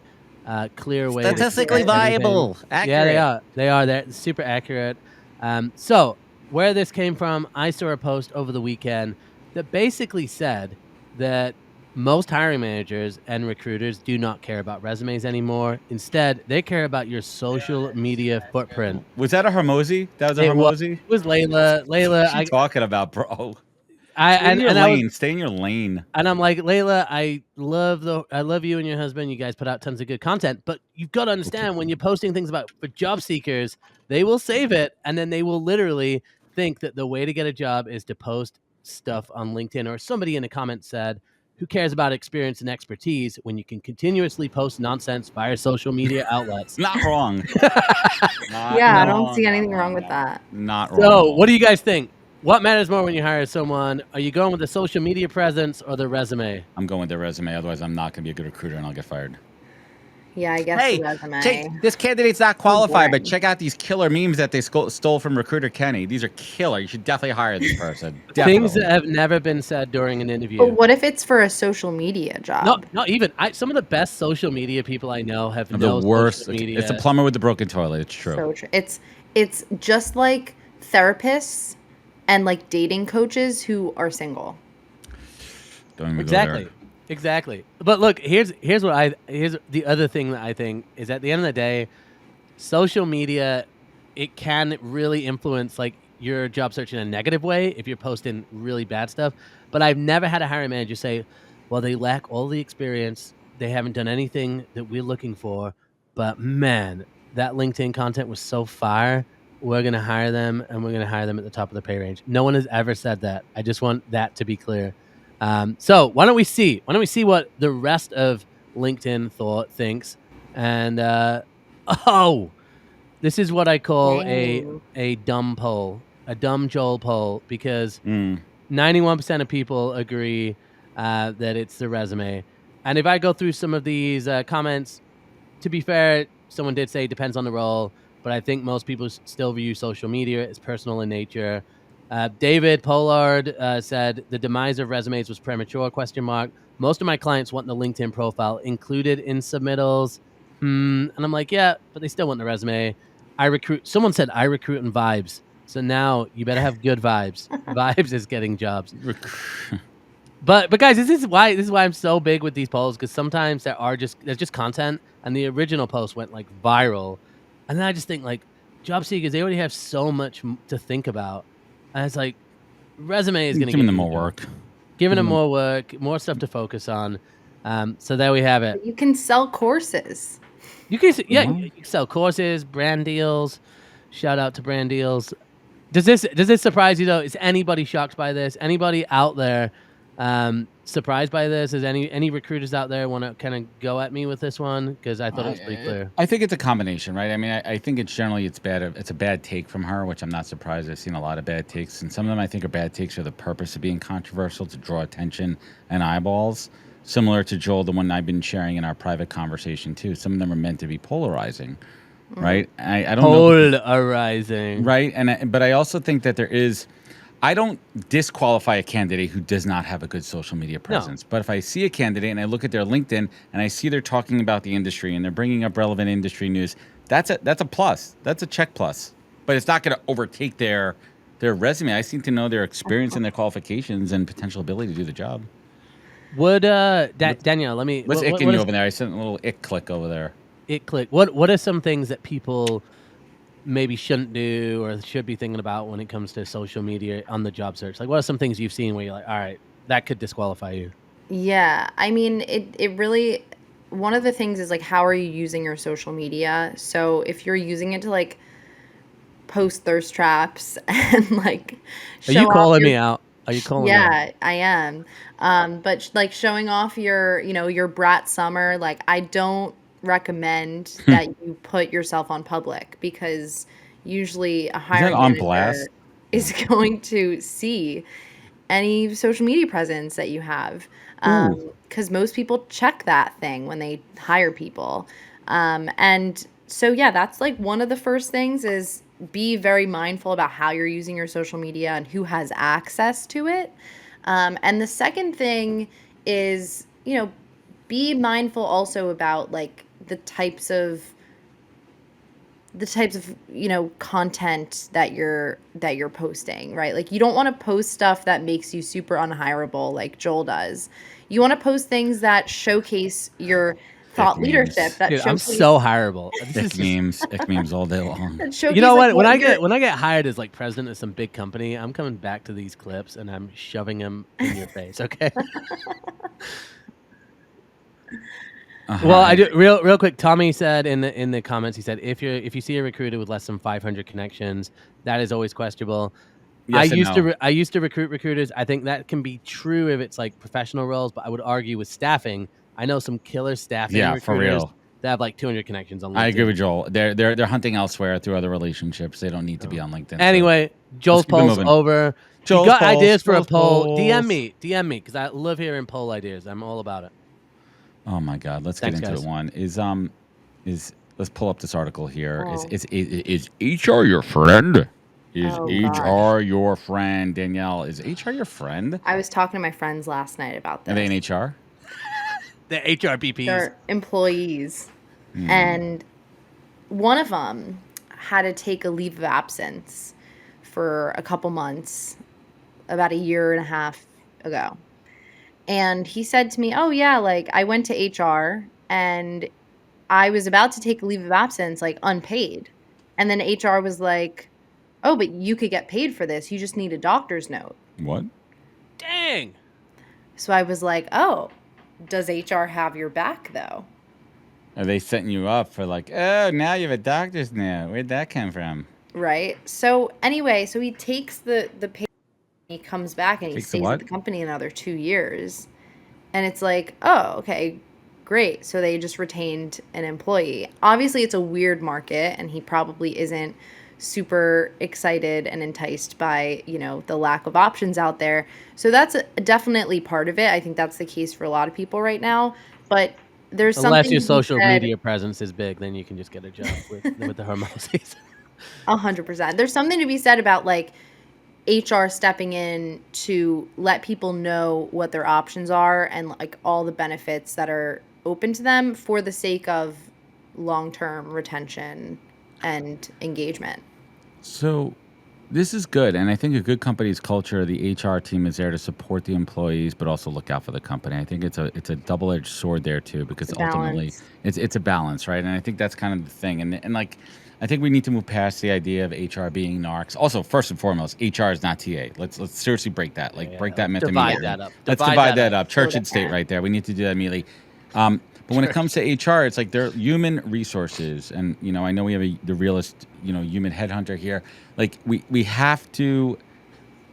clear way. to Statistically express anything. viable. Accurate. Yeah, they are. They are. They're super accurate. So where this came from, I saw a post over the weekend that basically said that most hiring managers and recruiters do not care about resumes anymore. Instead, they care about your social media footprint. Was that a Hermosi? That was a It was, Hermosi? it was Layla. Layla, What are you talking about, bro? I Stay in your and I was, lane. Stay in your lane. and I'm like, Layla, I love you and your husband. You guys put out tons of good content, but you've got to understand when you're posting things for job seekers, they will save it, and then they will literally think that the way to get a job is to post stuff on LinkedIn. Or somebody in the comments said, who cares about experience and expertise when you can continuously post nonsense via social media outlets? Not wrong. Yeah, I don't see anything wrong with that. Not wrong. So, what do you guys think? What matters more when you hire someone? Are you going with the social media presence or the resume? I'm going with their resume. Otherwise, I'm not going to be a good recruiter and I'll get fired. Yeah, I guess Hey, the resume. this candidate's not qualified, but boring. check out these killer memes that they stole from Recruiter Kenny. These are killer. You should definitely hire this person. Things Definitely. that have never been said during an interview. But what if it's for a social media job? Not even. Some of the best social media people I know have The no worst. social media. It's a plumber with the broken toilet. It's true. So true. It's just like therapists and like dating coaches who are single. Don't even Exactly. go there. Exactly. But look, here's the other thing that I think is at the end of the day, social media, it can really influence like your job search in a negative way if you're posting really bad stuff. But I've never had a hiring manager say, well, they lack all the experience. They haven't done anything that we're looking for. But man, that LinkedIn content was so fire. We're going to hire them, and we're going to hire them at the top of the pay range. No one has ever said that. I just want that to be clear. So why don't we see what the rest of LinkedIn thinks? And this is what I call a dumb poll, a dumb Joel poll, because 91% of people agree that it's the resume. And if I go through some of these comments, to be fair, someone did say it depends on the role, but I think most people still view social media as personal in nature. David Pollard said the demise of resumes was premature, ? most of my clients want the LinkedIn profile included in submittals. And I'm like, yeah, but they still want the resume. Someone said I recruit in vibes. So now you better have good vibes. Vibes is getting jobs. But guys, this is why I'm so big with these polls, because sometimes there's just content, and the original post went like viral, and then I just think like job seekers, they already have so much to think about, and it's like resume is going to Giving get them you a more job. work. Giving them more work, more stuff to focus on. So there we have it. You can sell courses. You can you can sell courses, brand deals. Shout out to brand deals. Does this surprise you though? Is anybody shocked by this? Anybody out there surprised by this? Is any recruiters out there want to kind of go at me with this one? Because I thought it was pretty clear. I think it's a combination, right? I mean, I think it's generally it's bad. It's a bad take from her, which I'm not surprised. I've seen a lot of bad takes, and some of them I think are bad takes for the purpose of being controversial, to draw attention and eyeballs. Similar to Joel, the one I've been sharing in our private conversation too. Some of them are meant to be polarizing, right? I don't know. Polarizing, right? But I also think that I don't disqualify a candidate who does not have a good social media presence. But if I see a candidate and I look at their LinkedIn and I see they're talking about the industry and they're bringing up relevant industry news, that's a plus. That's a check plus. But it's not going to overtake their resume. I seem to know their experience and their qualifications and potential ability to do the job. Would Danielle, let me. What's icking you over there? I sent a little ick click over there. It click. What are some things that people maybe shouldn't do or should be thinking about when it comes to social media on the job search? Like, what are some things you've seen where you're like, all right, that could disqualify you? Yeah, I mean, it really, one of the things is like, how are you using your social media? So if you're using it to like post thirst traps and like Are you calling me out? Are you calling me out? Yeah, I am. But like showing off your brat summer, like I don't recommend that you put yourself on public, because usually a hiring on manager blast? is going to see any social media presence that you have. Because most people check that thing when they hire people. And so, yeah, that's like one of the first things is be very mindful about how you're using your social media and who has access to it. And the second thing is, be mindful also about like the types of content that you're posting, right? Like you don't want to post stuff that makes you super unhireable like Joel does. You want to post things that showcase your thought leadership, that Dude, I'm showcase so hireable. Ick memes all day long. that showcase, You know like, what? you're- When I get hired as like president of some big company, I'm coming back to these clips and I'm shoving them in your face. Okay. Well, I do real quick. Tommy said in the comments, he said if you see a recruiter with less than 500 connections, that is always questionable. Yes I used to recruit recruiters. I think that can be true if it's like professional roles, but I would argue with staffing. I know some killer staffing recruiters for real. that have like 200 connections on LinkedIn. I agree with Joel. They're hunting elsewhere through other relationships. They don't need to be on LinkedIn. Anyway, Joel's keep it poll's moving. over. Joel's you got polls, ideas for a Joel's poll? polls. DM me because I love hearing poll ideas. I'm all about it. Oh my God, let's Thanks, get into guys. it. One is let's pull up this article here. Oh. Is HR your friend? Is Oh, HR your friend? Danielle, is HR your friend? I was talking to my friends last night about this. Are they in HR? The HRBPs. They're employees. And one of them had to take a leave of absence for a couple months, about a year and a half ago. And he said to me, oh yeah, like I went to HR and I was about to take a leave of absence, like unpaid. And then HR was like, oh, but you could get paid for this. You just need a doctor's note. What? Dang. So I was like, oh, does HR have your back though? Are they setting you up for like, oh, now you have a doctor's note? Where'd that come from? Right. So anyway, so he takes the pay, he comes back and he Takes the stays what? at the company another 2 years. And it's like, oh, okay, great. So they just retained an employee. Obviously, it's a weird market, and he probably isn't super excited and enticed by, the lack of options out there. So that's definitely part of it. I think that's the case for a lot of people right now. But there's Unless something your to be social said- media presence is big, then you can just get a job with the Hermoses. 100%. There's something to be said about like HR stepping in to let people know what their options are and like all the benefits that are open to them for the sake of long-term retention and engagement. So this is good, and I think a good company's culture, the HR team is there to support the employees, but also look out for the company. I think it's a double-edged sword there too, because The ultimately balance. it's a balance, right? And I think that's kind of the thing. And like I think we need to move past the idea of HR being narcs. Also, first and foremost, HR is not TA. Let's seriously break that. Like break that myth divide immediately. that up. Let's divide that up. So Church and state different. right there. We need to do that immediately. But when it comes to HR, it's like they're human resources, and I know we have the realist, human headhunter here. Like we have to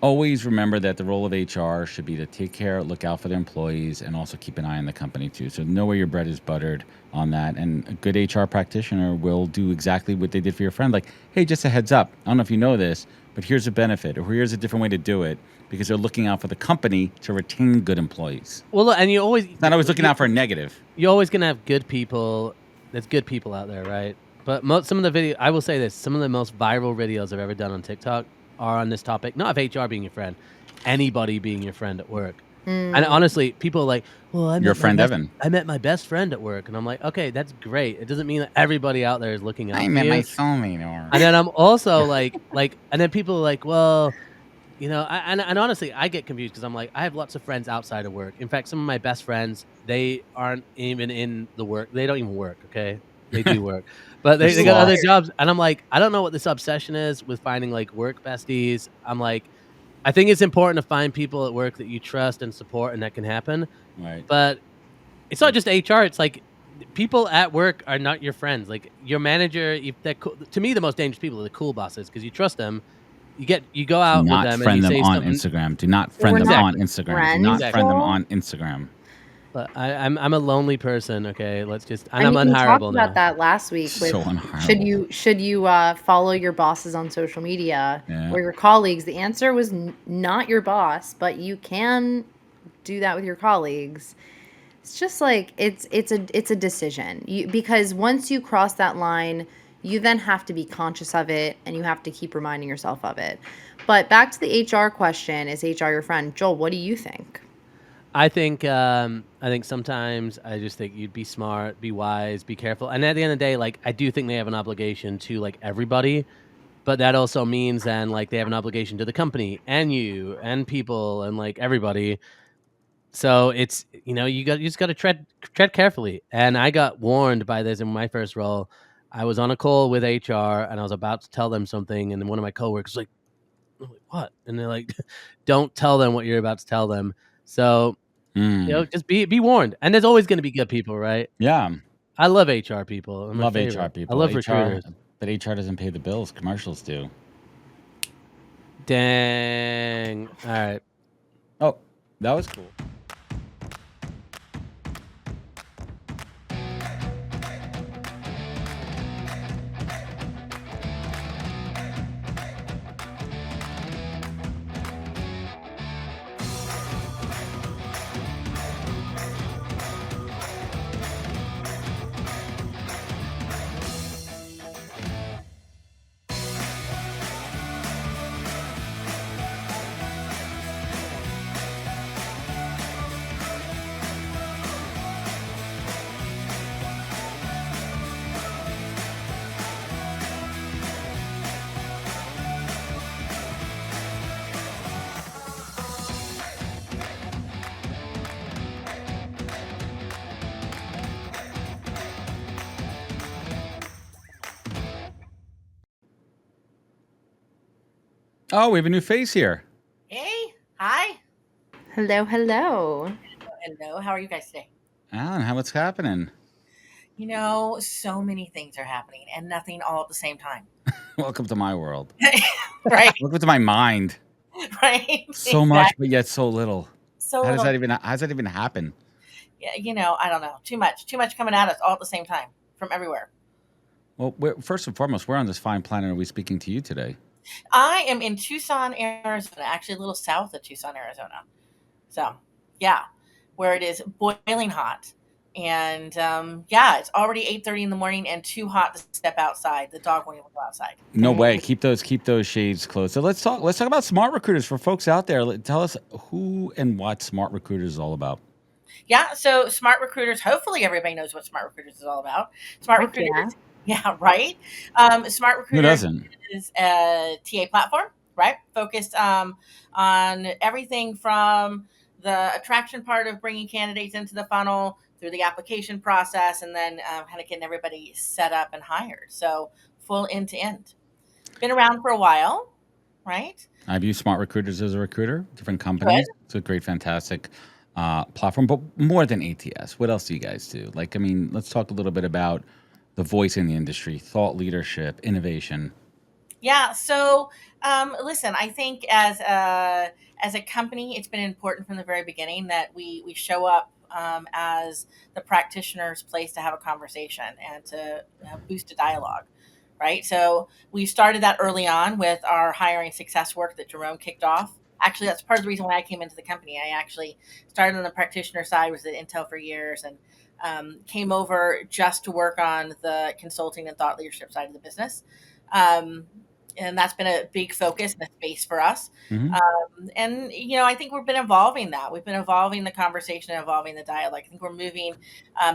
always remember that the role of HR should be to take care, look out for the employees, and also keep an eye on the company too. So know where your bread is buttered on that. And a good HR practitioner will do exactly what they did for your friend. Like, hey, just a heads up. I don't know if you know this, but here's a benefit, or here's a different way to do it, because they're looking out for the company to retain good employees. Well, and you always Not always looking out for a negative. you're always gonna have good people. There's good people out there, right? But some of the video, I will say this: some of the most viral videos I've ever done on TikTok are on this topic. Not of HR being your friend, anybody being your friend at work. And honestly, people are like, "Well, Your friend Evan. I met my best friend at work," and I'm like, "Okay, that's great. It doesn't mean that everybody out there is looking out I for met you." my soulmate. And then I'm also and then people are like, "Well." And honestly, I get confused because I'm like, I have lots of friends outside of work. In fact, some of my best friends, they aren't even in the work. They don't even work. Okay, they do work, but they got other jobs. And I'm like, I don't know what this obsession is with finding like work besties. I'm like, I think it's important to find people at work that you trust and support, and that can happen. Right. But it's not just HR. It's like people at work are not your friends. Like your manager, if they're cool, to me, the most dangerous people are the cool bosses because you trust them. You go Do out with not them and friend you them say on something. Instagram. Do not friend We're them not on Instagram. Do friends, not friend them Joel. on Instagram. But I'm a lonely person. Okay, let's just. And I I'm mean, we talked unhireable about now. that last week with So unhireable. should you follow your bosses on social media Yeah. or your colleagues? The answer was not your boss, but you can do that with your colleagues. It's just like it's a decision. Because once you cross that line, you then have to be conscious of it and you have to keep reminding yourself of it. But back to the HR question, is HR your friend? Joel, what do you think? I think sometimes I just think you'd be smart, be wise, be careful. And at the end of the day, like I do think they have an obligation to like everybody, but that also means then like they have an obligation to the company and you and people and like everybody. So it's you just got to tread carefully. And I got warned by this in my first role. I was on a call with HR and I was about to tell them something, and then one of my coworkers was like, I'm like, "What?" And they're like, "Don't tell them what you're about to tell them." So just be warned. And there's always going to be good people, right? Yeah. I love HR people. I'm my Love HR favorite. I people. love HR, recruiters. but HR doesn't pay the bills. Commercials do. Dang. All right. Oh, that was cool. Oh, we have a new face here. Hey, hi. Hello, hello. Hello. How are you guys today? Alan, what's happening? So many things are happening and nothing all at the same time. Welcome to my world. Right. Welcome to my mind. Right. So much, but yet so little. So How does little. that even happen? Yeah, I don't know. Too much coming at us all at the same time from everywhere. Well, first and foremost, where on this fine planet are we speaking to you today? I am in Tucson, Arizona, actually a little south of Tucson, Arizona. So, yeah, where it is boiling hot. And yeah, it's already 8:30 in the morning and too hot to step outside. The dog won't even go outside. No way. Keep those shades closed. So let's talk about smart recruiters for folks out there. Tell us who and what Smart Recruiters is all about. Yeah, so Smart Recruiters, hopefully everybody knows what Smart Recruiters is all about. Smart Heck yeah. Recruiters, yeah, right. Smart Who Recruiters doesn't? is a TA platform, right? Focused on everything from the attraction part of bringing candidates into the funnel through the application process, and then kind of getting everybody set up and hired. So full end to end. Been around for a while, right? I've used Smart Recruiters as a recruiter, different Good. companies. It's a great, fantastic platform. But more than ATS, what else do you guys do? Like, I mean, let's talk a little bit about the voice in the industry, thought leadership, innovation. Yeah. So, listen, I think as a company, it's been important from the very beginning that we show up as the practitioner's place to have a conversation and to boost a dialogue. Right. So we started that early on with our hiring success work that Jerome kicked off. Actually, that's part of the reason why I came into the company. I actually started on the practitioner side, was at Intel for years, and came over just to work on the consulting and thought leadership side of the business. Um, and that's been a big focus and a space for us. Mm-hmm. And I think we've been evolving that. We've been evolving the conversation, and evolving the dialogue. I think we're moving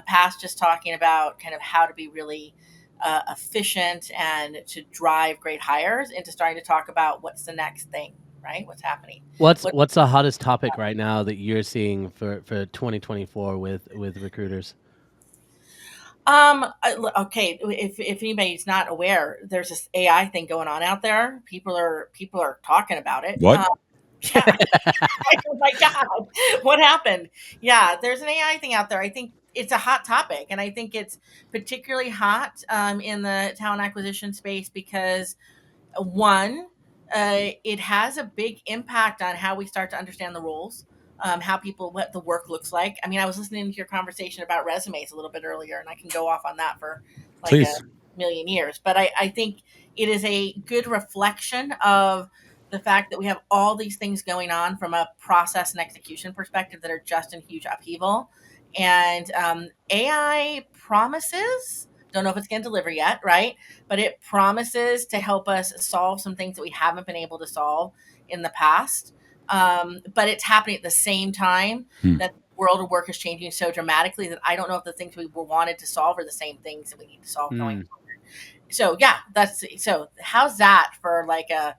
past just talking about kind of how to be really efficient and to drive great hires into starting to talk about what's the next thing, right? What's happening? What's the hottest topic right now that you're seeing for 2024 with recruiters? Okay. If anybody's not aware, there's this AI thing going on out there. People are talking about it. What? Yeah. Oh my God, what happened? Yeah, there's an AI thing out there. I think it's a hot topic, and I think it's particularly hot in the talent acquisition space because one, it has a big impact on how we start to understand the roles, how people, what the work looks like. I mean, I was listening to your conversation about resumes a little bit earlier, and I can go off on that for like a Please. million years. But I think it is a good reflection of the fact that we have all these things going on from a process and execution perspective that are just in huge upheaval. And AI promises, don't know if it's going to deliver yet, right? But it promises to help us solve some things that we haven't been able to solve in the past. But it's happening at the same time Hmm. that the world of work is changing so dramatically that I don't know if the things we wanted to solve are the same things that we need to solve going forward. So yeah, how's that for like a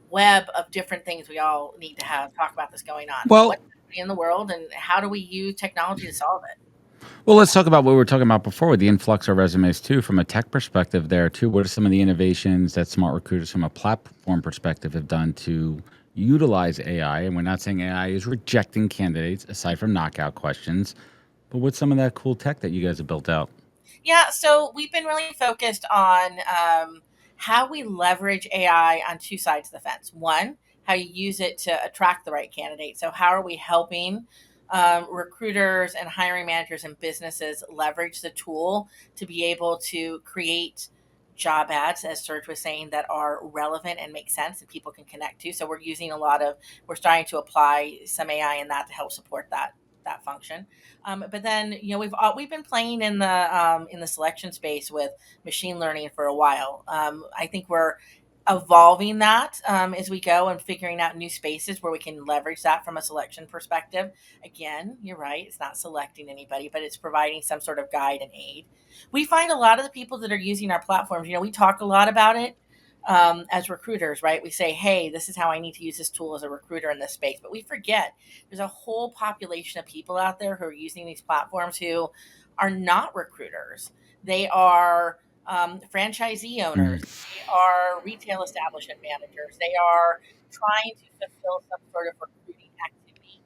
web of different things we all need to have talk about this going on? Well, What's happening in the world, and how do we use technology to solve it? Well, let's talk about what we were talking about before with the influx of resumes too, from a tech perspective there too. What are some of the innovations that Smart Recruiters from a platform perspective have done to utilize AI? And we're not saying AI is rejecting candidates aside from knockout questions, but what's some of that cool tech that you guys have built out? Yeah, so we've been really focused on how we leverage AI on two sides of the fence. One, how you use it to attract the right candidate. So, how are we helping recruiters and hiring managers and businesses leverage the tool to be able to create job ads, as Serge was saying, that are relevant and make sense and people can connect to? So, we're starting to apply some AI in that to help support that function. But then we've been playing in the selection space with machine learning for a while. I think we're evolving that as we go and figuring out new spaces where we can leverage that from a selection perspective. Again, you're right; it's not selecting anybody, but it's providing some sort of guide and aid. We find a lot of the people that are using our platforms. We talk a lot about it as recruiters, right? We say, hey, this is how I need to use this tool as a recruiter in this space. But we forget there's a whole population of people out there who are using these platforms who are not recruiters. They are franchisee owners. They are retail establishment managers. They are trying to fulfill some sort of recruiting activity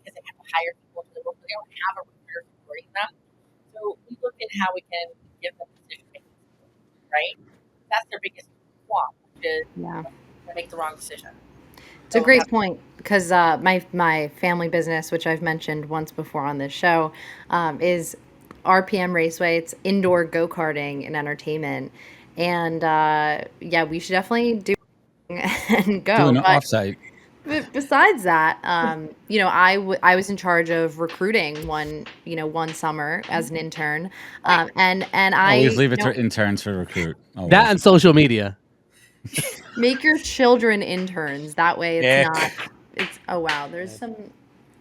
because they have to hire people to the work, but they don't have a recruiter supporting them. So we look at how we can give them decision making, right? That's their biggest qualm, which is Yeah. to make the wrong decision. It's a So great point because my family business, which I've mentioned once before on this show, is RPM Raceway. It's indoor go karting and entertainment, and yeah, we should definitely do and Do go. an But offsite. But besides that, I was in charge of recruiting one summer as an intern, and Always I, leave it to interns to recruit. That Always. and social media. make your children interns. That way, it's Ick. not. It's oh wow. There's some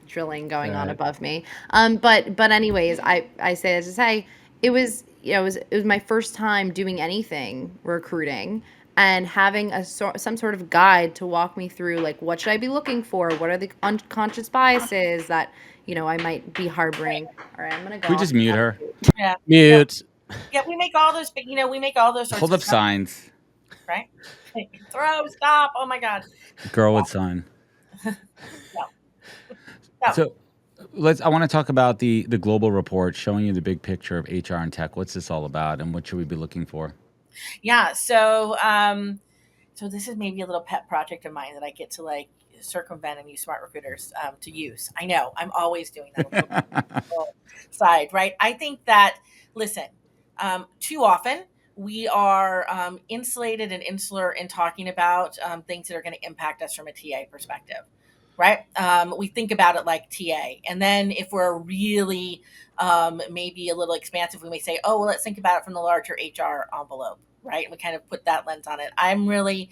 drilling going on Right. above me. But anyways, I say that to say it was my first time doing anything recruiting and having some sort of guide to walk me through like what should I be looking for, what are the unconscious biases that I might be harboring. All right, I'm gonna go Can we off. just mute her? Yeah. Mute. Yeah, we make all those, we make all those sorts Hold of up stuff, signs. right? Throw, stop. Oh my God. Girl with sign. No. No. So I want to talk about the global report showing you the big picture of HR and tech. What's this all about, and what should we be looking for? Yeah. So this is maybe a little pet project of mine that I get to like circumvent and use smart recruiters to use. I know I'm always doing that. A little side, right? I think that, listen, too often we are insulated and insular in talking about things that are going to impact us from a TA perspective, right? We think about it like TA. And then if we're really maybe a little expansive, we may say, oh, well, let's think about it from the larger HR envelope. Right. We kind of put that lens on it. I'm really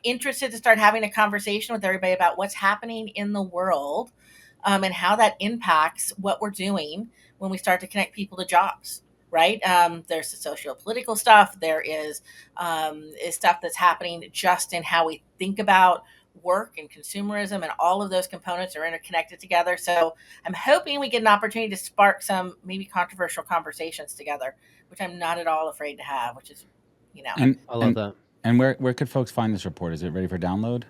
interested to start having a conversation with everybody about what's happening in the world and how that impacts what we're doing when we start to connect people to jobs. Right. There's the socio-political stuff. There is stuff that's happening just in how we think about work and consumerism, and all of those components are interconnected together. So I'm hoping we get an opportunity to spark some maybe controversial conversations together, which I'm not at all afraid to have, which is, And I love that. and where could folks find this report? Is it ready for download?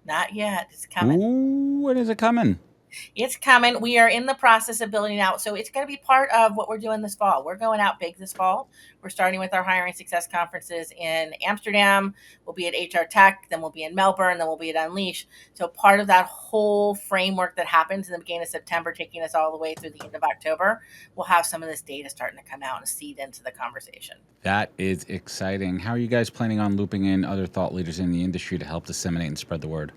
not yet. It's coming. Ooh, when is it coming? It's coming. We are in the process of building out. So it's going to be part of what we're doing this fall. We're going out big this fall. We're starting with our hiring success conferences in Amsterdam. We'll be at HR Tech, then we'll be in Melbourne, then we'll be at Unleash. So part of that whole framework that happens in the beginning of September, taking us all the way through the end of October, we'll have some of this data starting to come out and seed into the conversation. That is exciting. How are you guys planning on looping in other thought leaders in the industry to help disseminate and spread the word?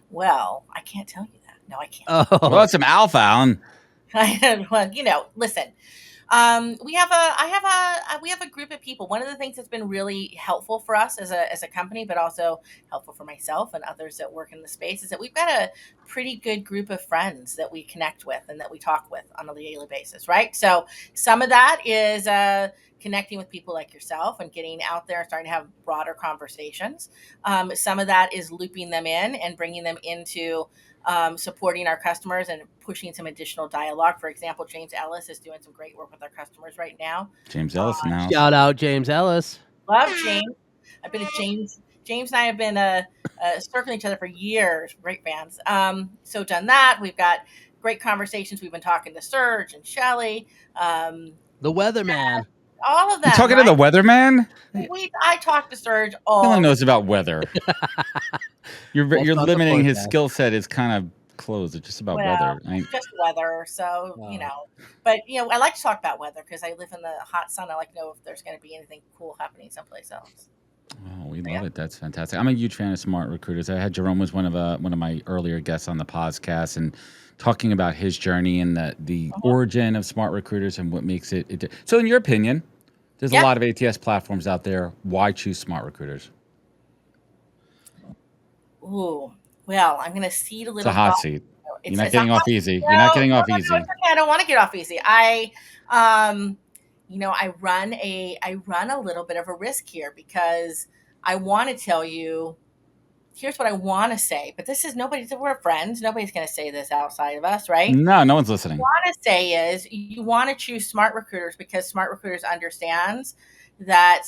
Well, I can't tell you that. No, I can't. Oh, Well, that's some alpha, Alan. Well, listen. We have a group of people. One of the things that's been really helpful for us as a company, but also helpful for myself and others that work in the space, is that we've got a pretty good group of friends that we connect with and that we talk with on a daily basis, right? So some of that is connecting with people like yourself and getting out there and starting to have broader conversations. Some of that is looping them in and bringing them into supporting our customers and pushing some additional dialogue. For example, James Ellis is doing some great work with our customers right now. James Ellis now. shout out James Ellis. Love James. I've been a James. James and I have been circling each other for years. Great fans. So done that. We've got great conversations. We've been talking to Serge and Shelly. The weatherman. All of You that. talking to the weatherman? I talk to Serge He all. only knows about weather. You're Well, you're it's on the limiting his forecast. skill set is kind of closed. It's just about weather. Just weather. So, Wow. but, I like to talk about weather because I live in the hot sun. I like to know if there's going to be anything cool happening someplace else. Oh, we love it. That's fantastic. I'm a huge fan of smart recruiters. I had Jerome was one of my earlier guests on the podcast and talking about his journey and the origin of smart recruiters and what makes it. So, in your opinion, there's a lot of ATS platforms out there. Why choose smart recruiters? Ooh, well, I'm going to cede a little. It's a hot thought. seat. It's You're not getting off easy. You're not getting off easy. No, it's okay. I don't want to get off easy. I run a little bit of a risk here because I want to tell you, here's what I want to say, but we're friends. Nobody's going to say this outside of us, right? No one's listening. What I want to say is you want to choose smart recruiters because smart recruiters understands that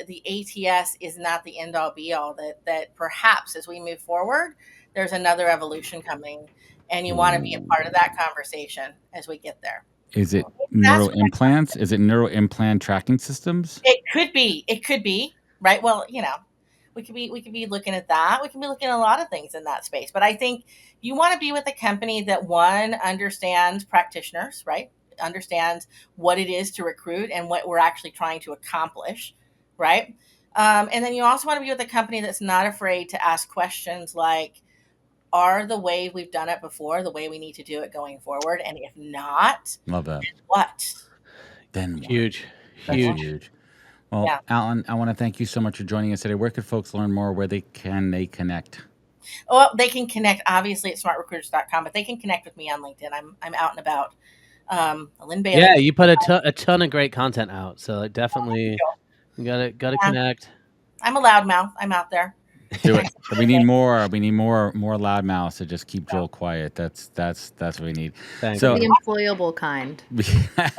the ATS is not the end all be all, that perhaps as we move forward, there's another evolution coming, and you want to be a part of that conversation as we get there. Is it neural implants? Is it neural implant tracking systems? It could be, right? Well, we could be looking at that. We can be looking at a lot of things in that space. But I think you want to be with a company that, one, understands practitioners, right? Understands what it is to recruit and what we're actually trying to accomplish, right? And then you also want to be with a company that's not afraid to ask questions like, are the way we've done it before the way we need to do it going forward? And if not, Love that. what? Then what? Huge, That's huge. huge. Well, Yeah. Alan, I want to thank you so much for joining us today. Where could folks learn more? Where they connect? Well, they can connect obviously at smartrecruiters.com, but they can connect with me on LinkedIn. I'm out and about. Lynn Bailey. Yeah, you put a ton of great content out, so definitely you gotta Yeah. connect. I'm a loudmouth. I'm out there. Do it. We need more. We need more loud mouths to just keep Joel quiet. That's what we need. Thanks. So The employable kind.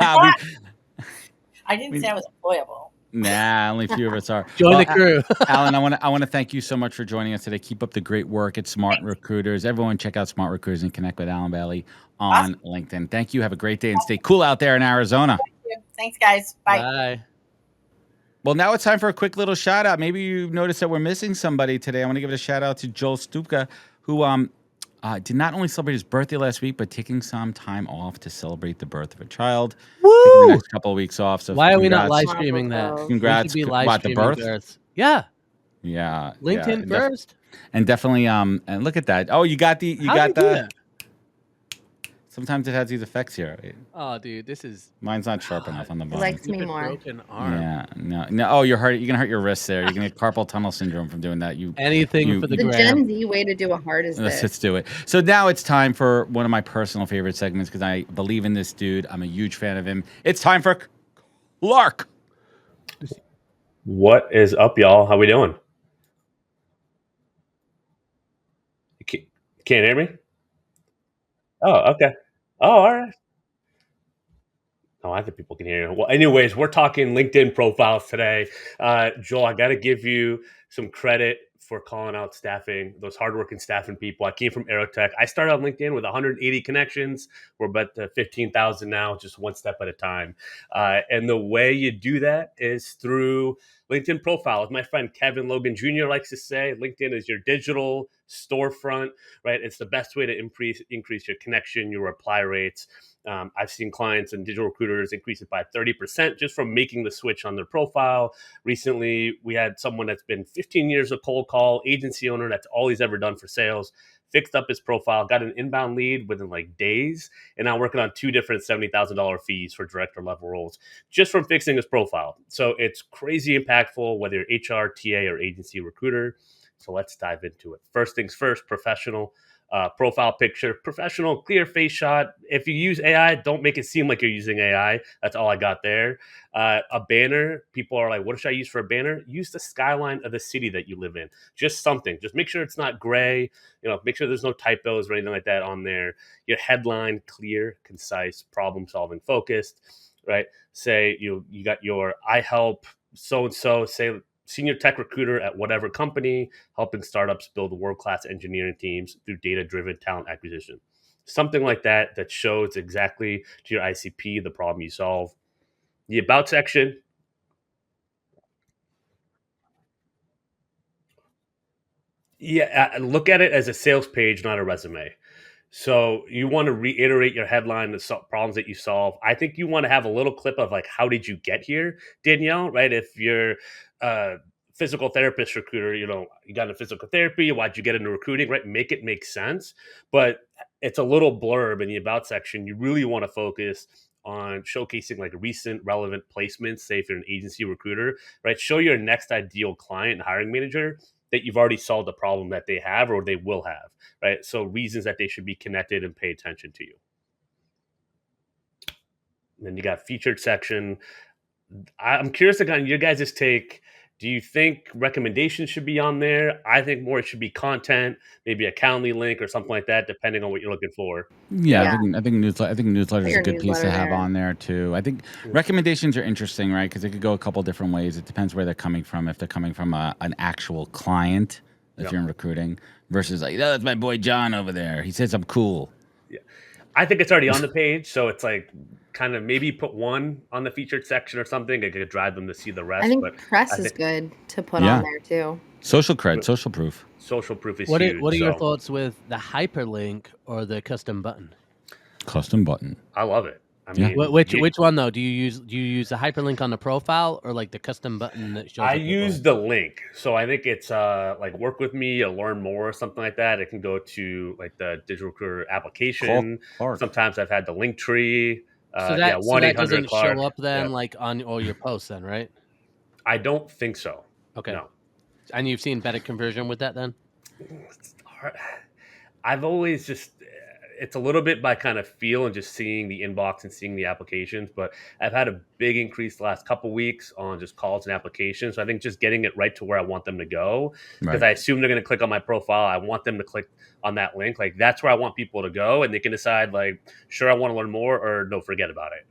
I'll be- I didn't say I was employable. Nah, only a few of us are. Join Well, the crew. Alan, I want to thank you so much for joining us today. Keep up the great work at Smart Recruiters. Everyone, check out Smart Recruiters and connect with Alan Bailey on LinkedIn. Thank you. Have a great day and stay cool out there in Arizona. Thanks, guys. Bye. Bye. Well, now it's time for a quick little shout out. Maybe you noticed that we're missing somebody today. I want to give it a shout out to Joel Stupka, who did not only celebrate his birthday last week, but taking some time off to celebrate the birth of a child. Taking the next couple of weeks off. So Why are we not congrats. live streaming that? Congrats. We should be What, live the streaming birth? births. Yeah. Yeah. LinkedIn yeah, first. And definitely and look at that. Oh, you got the How'd you do that? Sometimes it has these effects here. Oh, dude, this is. Mine's not sharp enough on the He bottom. likes me Stupid more. broken arm. Yeah, no. Oh, you're gonna hurt your wrist there. You're gonna get carpal tunnel syndrome from doing that. Anything for the The gram. Gen Z way to do a heart is this. Let's do it. So now it's time for one of my personal favorite segments because I believe in this dude. I'm a huge fan of him. It's time for Clark. What is up, y'all? How we doing? You can't hear me? Oh, okay. Oh, all right. Oh, I think people can hear you. Well, anyways, we're talking LinkedIn profiles today. Joel, I got to give you some credit for calling out staffing, those hardworking staffing people. I came from Aerotech. I started on LinkedIn with 180 connections. We're about to 15,000 now, just one step at a time. And the way you do that is through LinkedIn profile. As my friend Kevin Logan Jr. likes to say, LinkedIn is your digital storefront, right? It's the best way to increase your connection, your reply rates. I've seen clients and digital recruiters increase it by 30% just from making the switch on their profile. Recently, we had someone that's been 15 years of cold call, agency owner, that's all he's ever done for sales, fixed up his profile, got an inbound lead within like days, and now working on 2 different $70,000 fees for director level roles just from fixing his profile. So it's crazy impactful, whether you're HR, TA, or agency recruiter. So let's dive into it. First things first, professional. Profile picture, professional, clear face shot. If you use AI, don't make it seem like you're using AI. That's all I got there. A banner, people are like, what should I use for a banner? Use the skyline of the city that you live in. Just something. Just make sure it's not gray. Make sure there's no typos or anything like that on there. Your headline, clear, concise, problem solving, focused, right? Say you got your I help so-and-so, say senior tech recruiter at whatever company, helping startups build world-class engineering teams through data-driven talent acquisition. Something like that shows exactly to your ICP the problem you solve. The about section. Yeah, look at it as a sales page, not a resume. So you want to reiterate your headline, the problems that you solve. I think you want to have a little clip of like, how did you get here, Danielle, right? If you're a physical therapist recruiter, you got into physical therapy, why'd you get into recruiting, right? Make it make sense. But it's a little blurb in the about section. You really want to focus on showcasing like recent relevant placements, say if you're an agency recruiter, right? Show your next ideal client and hiring manager that you've already solved the problem that they have or they will have, right? So reasons that they should be connected and pay attention to you. And then you got featured section. I'm curious again, your guys' take. Do you think recommendations should be on there? I think more it should be content, maybe a Calendly link or something like that, depending on what you're looking for. Yeah. I think newsletter is a good piece to have there. on there too. I think recommendations are interesting, right? Because they could go a couple different ways. It depends where they're coming from. If they're coming from an actual client, if you're in recruiting, versus like, that's my boy John over there. He says I'm cool. Yeah, I think it's already on the page, so it's like kind of maybe put one on the featured section or something. It could drive them to see the rest. I think but press is good to put on there too. Social cred, social proof. Social proof is What huge. are your thoughts with the hyperlink or the custom button? Custom button. I love it. I Yeah. mean, Which one though? Do you use the hyperlink on the profile or like the custom button that shows I up use the link, so I think it's like work with me or learn more or something like that. It can go to like the digital recruiter application. Clark. Sometimes I've had the link tree. So Yeah, that 1-800 doesn't show Clark. up then Yep. like on all your posts then, right? I don't think so. Okay. No. And you've seen better conversion with that then? It's hard. I've always just it's a little bit by kind of feel and just seeing the inbox and seeing the applications, but I've had a big increase the last couple weeks on just calls and applications. So I think just getting it right to where I want them to go, because Right. I assume they're going to click on my profile. I want them to click on that link. Like that's where I want people to go, and they can decide like, sure, I want to learn more, or no, forget about it.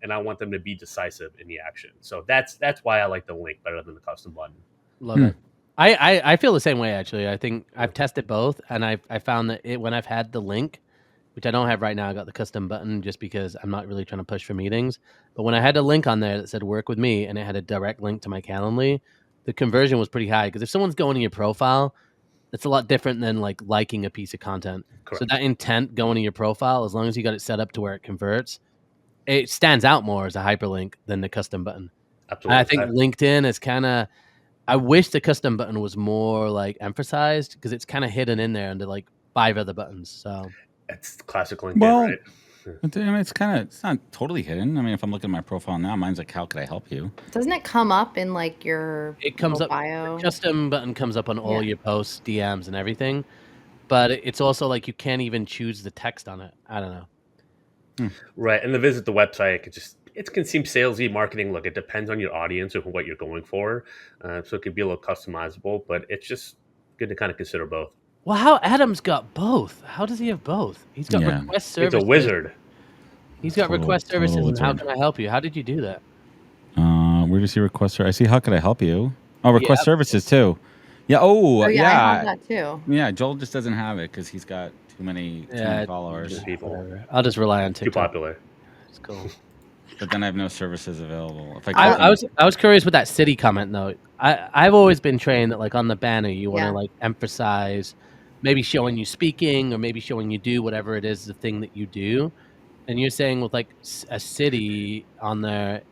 And I want them to be decisive in the action. So that's why I like the link better than the custom button. Love it. I feel the same way actually. I think I've tested both, and I found that when I've had the link, which I don't have right now, I got the custom button just because I'm not really trying to push for meetings. But when I had a link on there that said "Work with me" and it had a direct link to my Calendly, the conversion was pretty high. Because if someone's going to your profile, it's a lot different than like liking a piece of content. Correct. So that intent going to your profile, as long as you got it set up to where it converts, it stands out more as a hyperlink than the custom button. Absolutely. I think LinkedIn is kind of. I wish the custom button was more like emphasized because it's kind of hidden in there under like 5 other buttons. So it's classic LinkedIn, Well, right? it's not totally hidden. I mean, if I'm looking at my profile now, mine's like, how could I help you? Doesn't it come up in like your it comes up. bio? The custom button comes up on all Yeah. your posts, DMs, and everything. But it's also like you can't even choose the text on it. I don't know. Right. And to visit the website, it can seem salesy marketing. Look, it depends on your audience and what you're going for. So it could be a little customizable, but it's just good to kind of consider both. Well, how Adam's got both? How does he have both? He's got Yeah. request He's services. a wizard. He's got Total- request total services. And how wizard. can I help you? How did you do that? Where do you see request? I see. How could I help you? Oh, request Yeah. services too. Yeah. Oh, Oh yeah, I yeah. have that too. Yeah. Joel just doesn't have it because he's got too many followers. Just people. Whatever. I'll just rely on Too TikTok. popular. It's cool. But then I have no services available. If I was curious with that city comment though. I've always been trained that like on the banner you want to Yeah. like emphasize maybe showing you speaking or maybe showing you do whatever it is the thing that you do. And you're saying with like a city on there.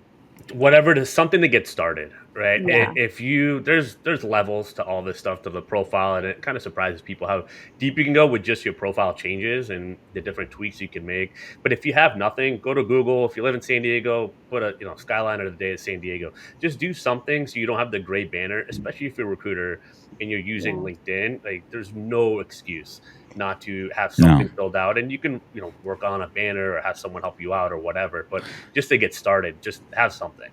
Whatever it is, something to get started, right? Yeah. If you there's levels to all this stuff to the profile, and it kind of surprises people how deep you can go with just your profile changes and the different tweaks you can make. But if you have nothing, go to Google. If you live in San Diego, put a skyline of the day of San Diego. Just do something so you don't have the gray banner, especially if you're a recruiter and you're using LinkedIn. Like there's no excuse not to have something filled out, and you can work on a banner or have someone help you out or whatever, but just to get started, just have something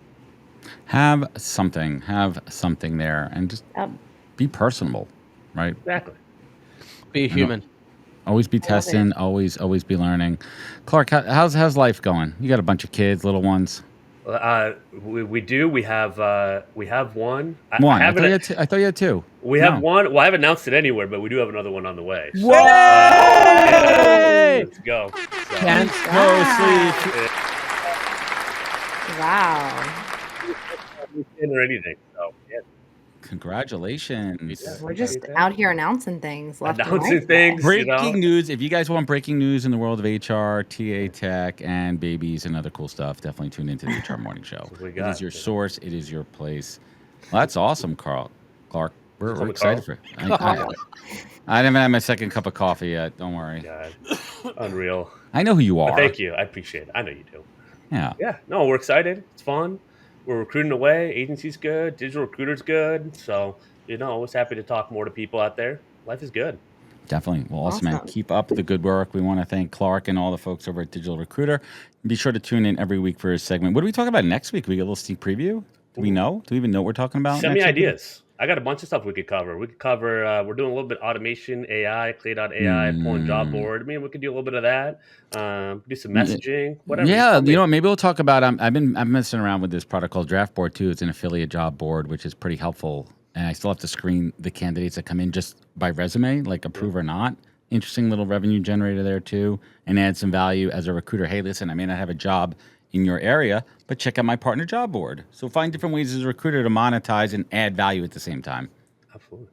there and just be personable, right? Exactly. Be a human. Always be testing, always be learning. Clark, how's life going? You got a bunch of kids, little ones. We do. We have one. One. I thought you had two. We have one. Well, I haven't announced it anywhere, but we do have another one on the way. So, let's go. So, Can't go sleep. Wow. or anything. So, yeah. Congratulations. We're just out here announcing things. Left and Announcing right. things. Breaking news. If you guys want breaking news in the world of HR, TA tech, and babies and other cool stuff, definitely tune into the HR Morning Show. It is your source. It is your place. Well, that's awesome, Clark. We're excited for it. I haven't had my second cup of coffee yet. Don't worry. God. Unreal. I know who you are. Thank you. I appreciate it. I know you do. Yeah. Yeah. No, we're excited. It's fun. We're recruiting away. Agency's good. Digital recruiter's good. So, always happy to talk more to people out there. Life is good. Definitely. Well, awesome, man. Keep up the good work. We want to thank Clark and all the folks over at Digital Recruiter. Be sure to tune in every week for his segment. What do we talk about next week? We get a little sneak preview? Do we know? Do we even know what we're talking about? Send me ideas. I got a bunch of stuff we could cover. We could cover, we're doing a little bit of automation, AI, Clay.ai, pulling job board. I mean, we could do a little bit of that. Do some messaging, whatever. Yeah, maybe we'll talk about, I'm messing around with this product called Draft Board too. It's an affiliate job board, which is pretty helpful. And I still have to screen the candidates that come in just by resume, like approve or not. Interesting little revenue generator there too, and add some value as a recruiter. Hey, listen, I may not have a job in your area, but check out my partner job board. So find different ways as a recruiter to monetize and add value at the same time. Absolutely.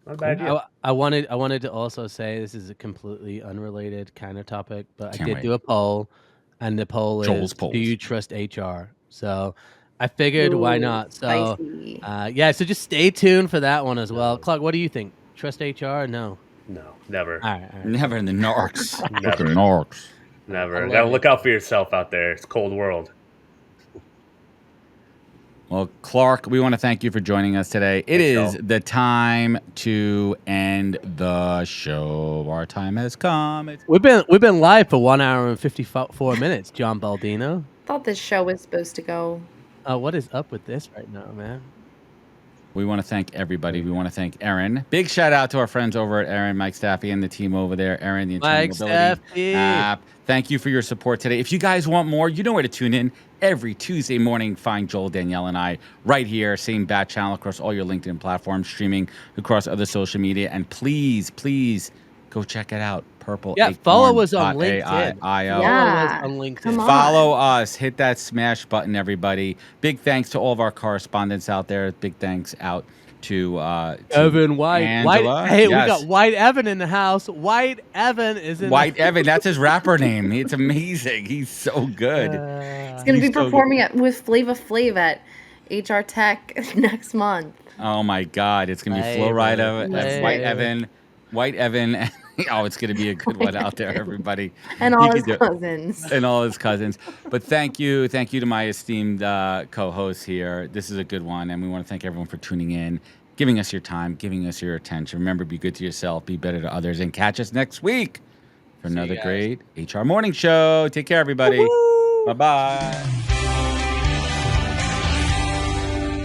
Not a bad idea. I wanted to also say this is a completely unrelated kind of topic, but I did wait. do a poll. and the poll Joel's is, polls. do you trust HR? So I figured, why Ooh, not? So, spicy. yeah, so just stay tuned for that one as well. No. Clark, what do you think? Trust HR or no? No, never. All right. Never in the narcs. Never. Fucking narcs. Never. I Gotta love look it. out for yourself out there. It's a cold world. Well, Clark, we want to thank you for joining us today. It Thanks, is Joel. the time to end the show. Our time has come. We've been live for 1 hour and 54 minutes, John Baldino. Thought this show was supposed to go. What is up with this right now, man? We want to thank everybody. We want to thank Aaron. Big shout out to our friends over at Aaron, Mike Staffy, and the team over there. Aaron, the Internal Mike Mobility Staffy. app. Thank you for your support today. If you guys want more, you know where to tune in. Every Tuesday morning, find Joel, Danielle, and I right here, same bat channel across all your LinkedIn platforms, streaming across other social media. And please, please go check it out. Purple. Yeah, follow us on LinkedIn. AI.io. Follow us Yeah, on LinkedIn. come on. Follow us. Hit that smash button, everybody. Big thanks to all of our correspondents out there. Big thanks out to Evan White. Angela. Hey, Yes. we got White Evan in the house. White Evan is in White Evan. That's his rapper name. It's amazing. He's so good. He's going to He's be so performing with Flava Flav at HR Tech next month. Oh my God. It's gonna be Flo Flavor, Rida, White Evan. Oh, it's gonna be a good one out there, everybody. And He all can his do it. cousins. And all his cousins. But thank you to my esteemed co-hosts here. This is a good one, and we want to thank everyone for tuning in, giving us your time, giving us your attention. Remember, be good to yourself, be better to others, and catch us next week for See you another guys. great HR morning show. Take care, everybody. Bye bye.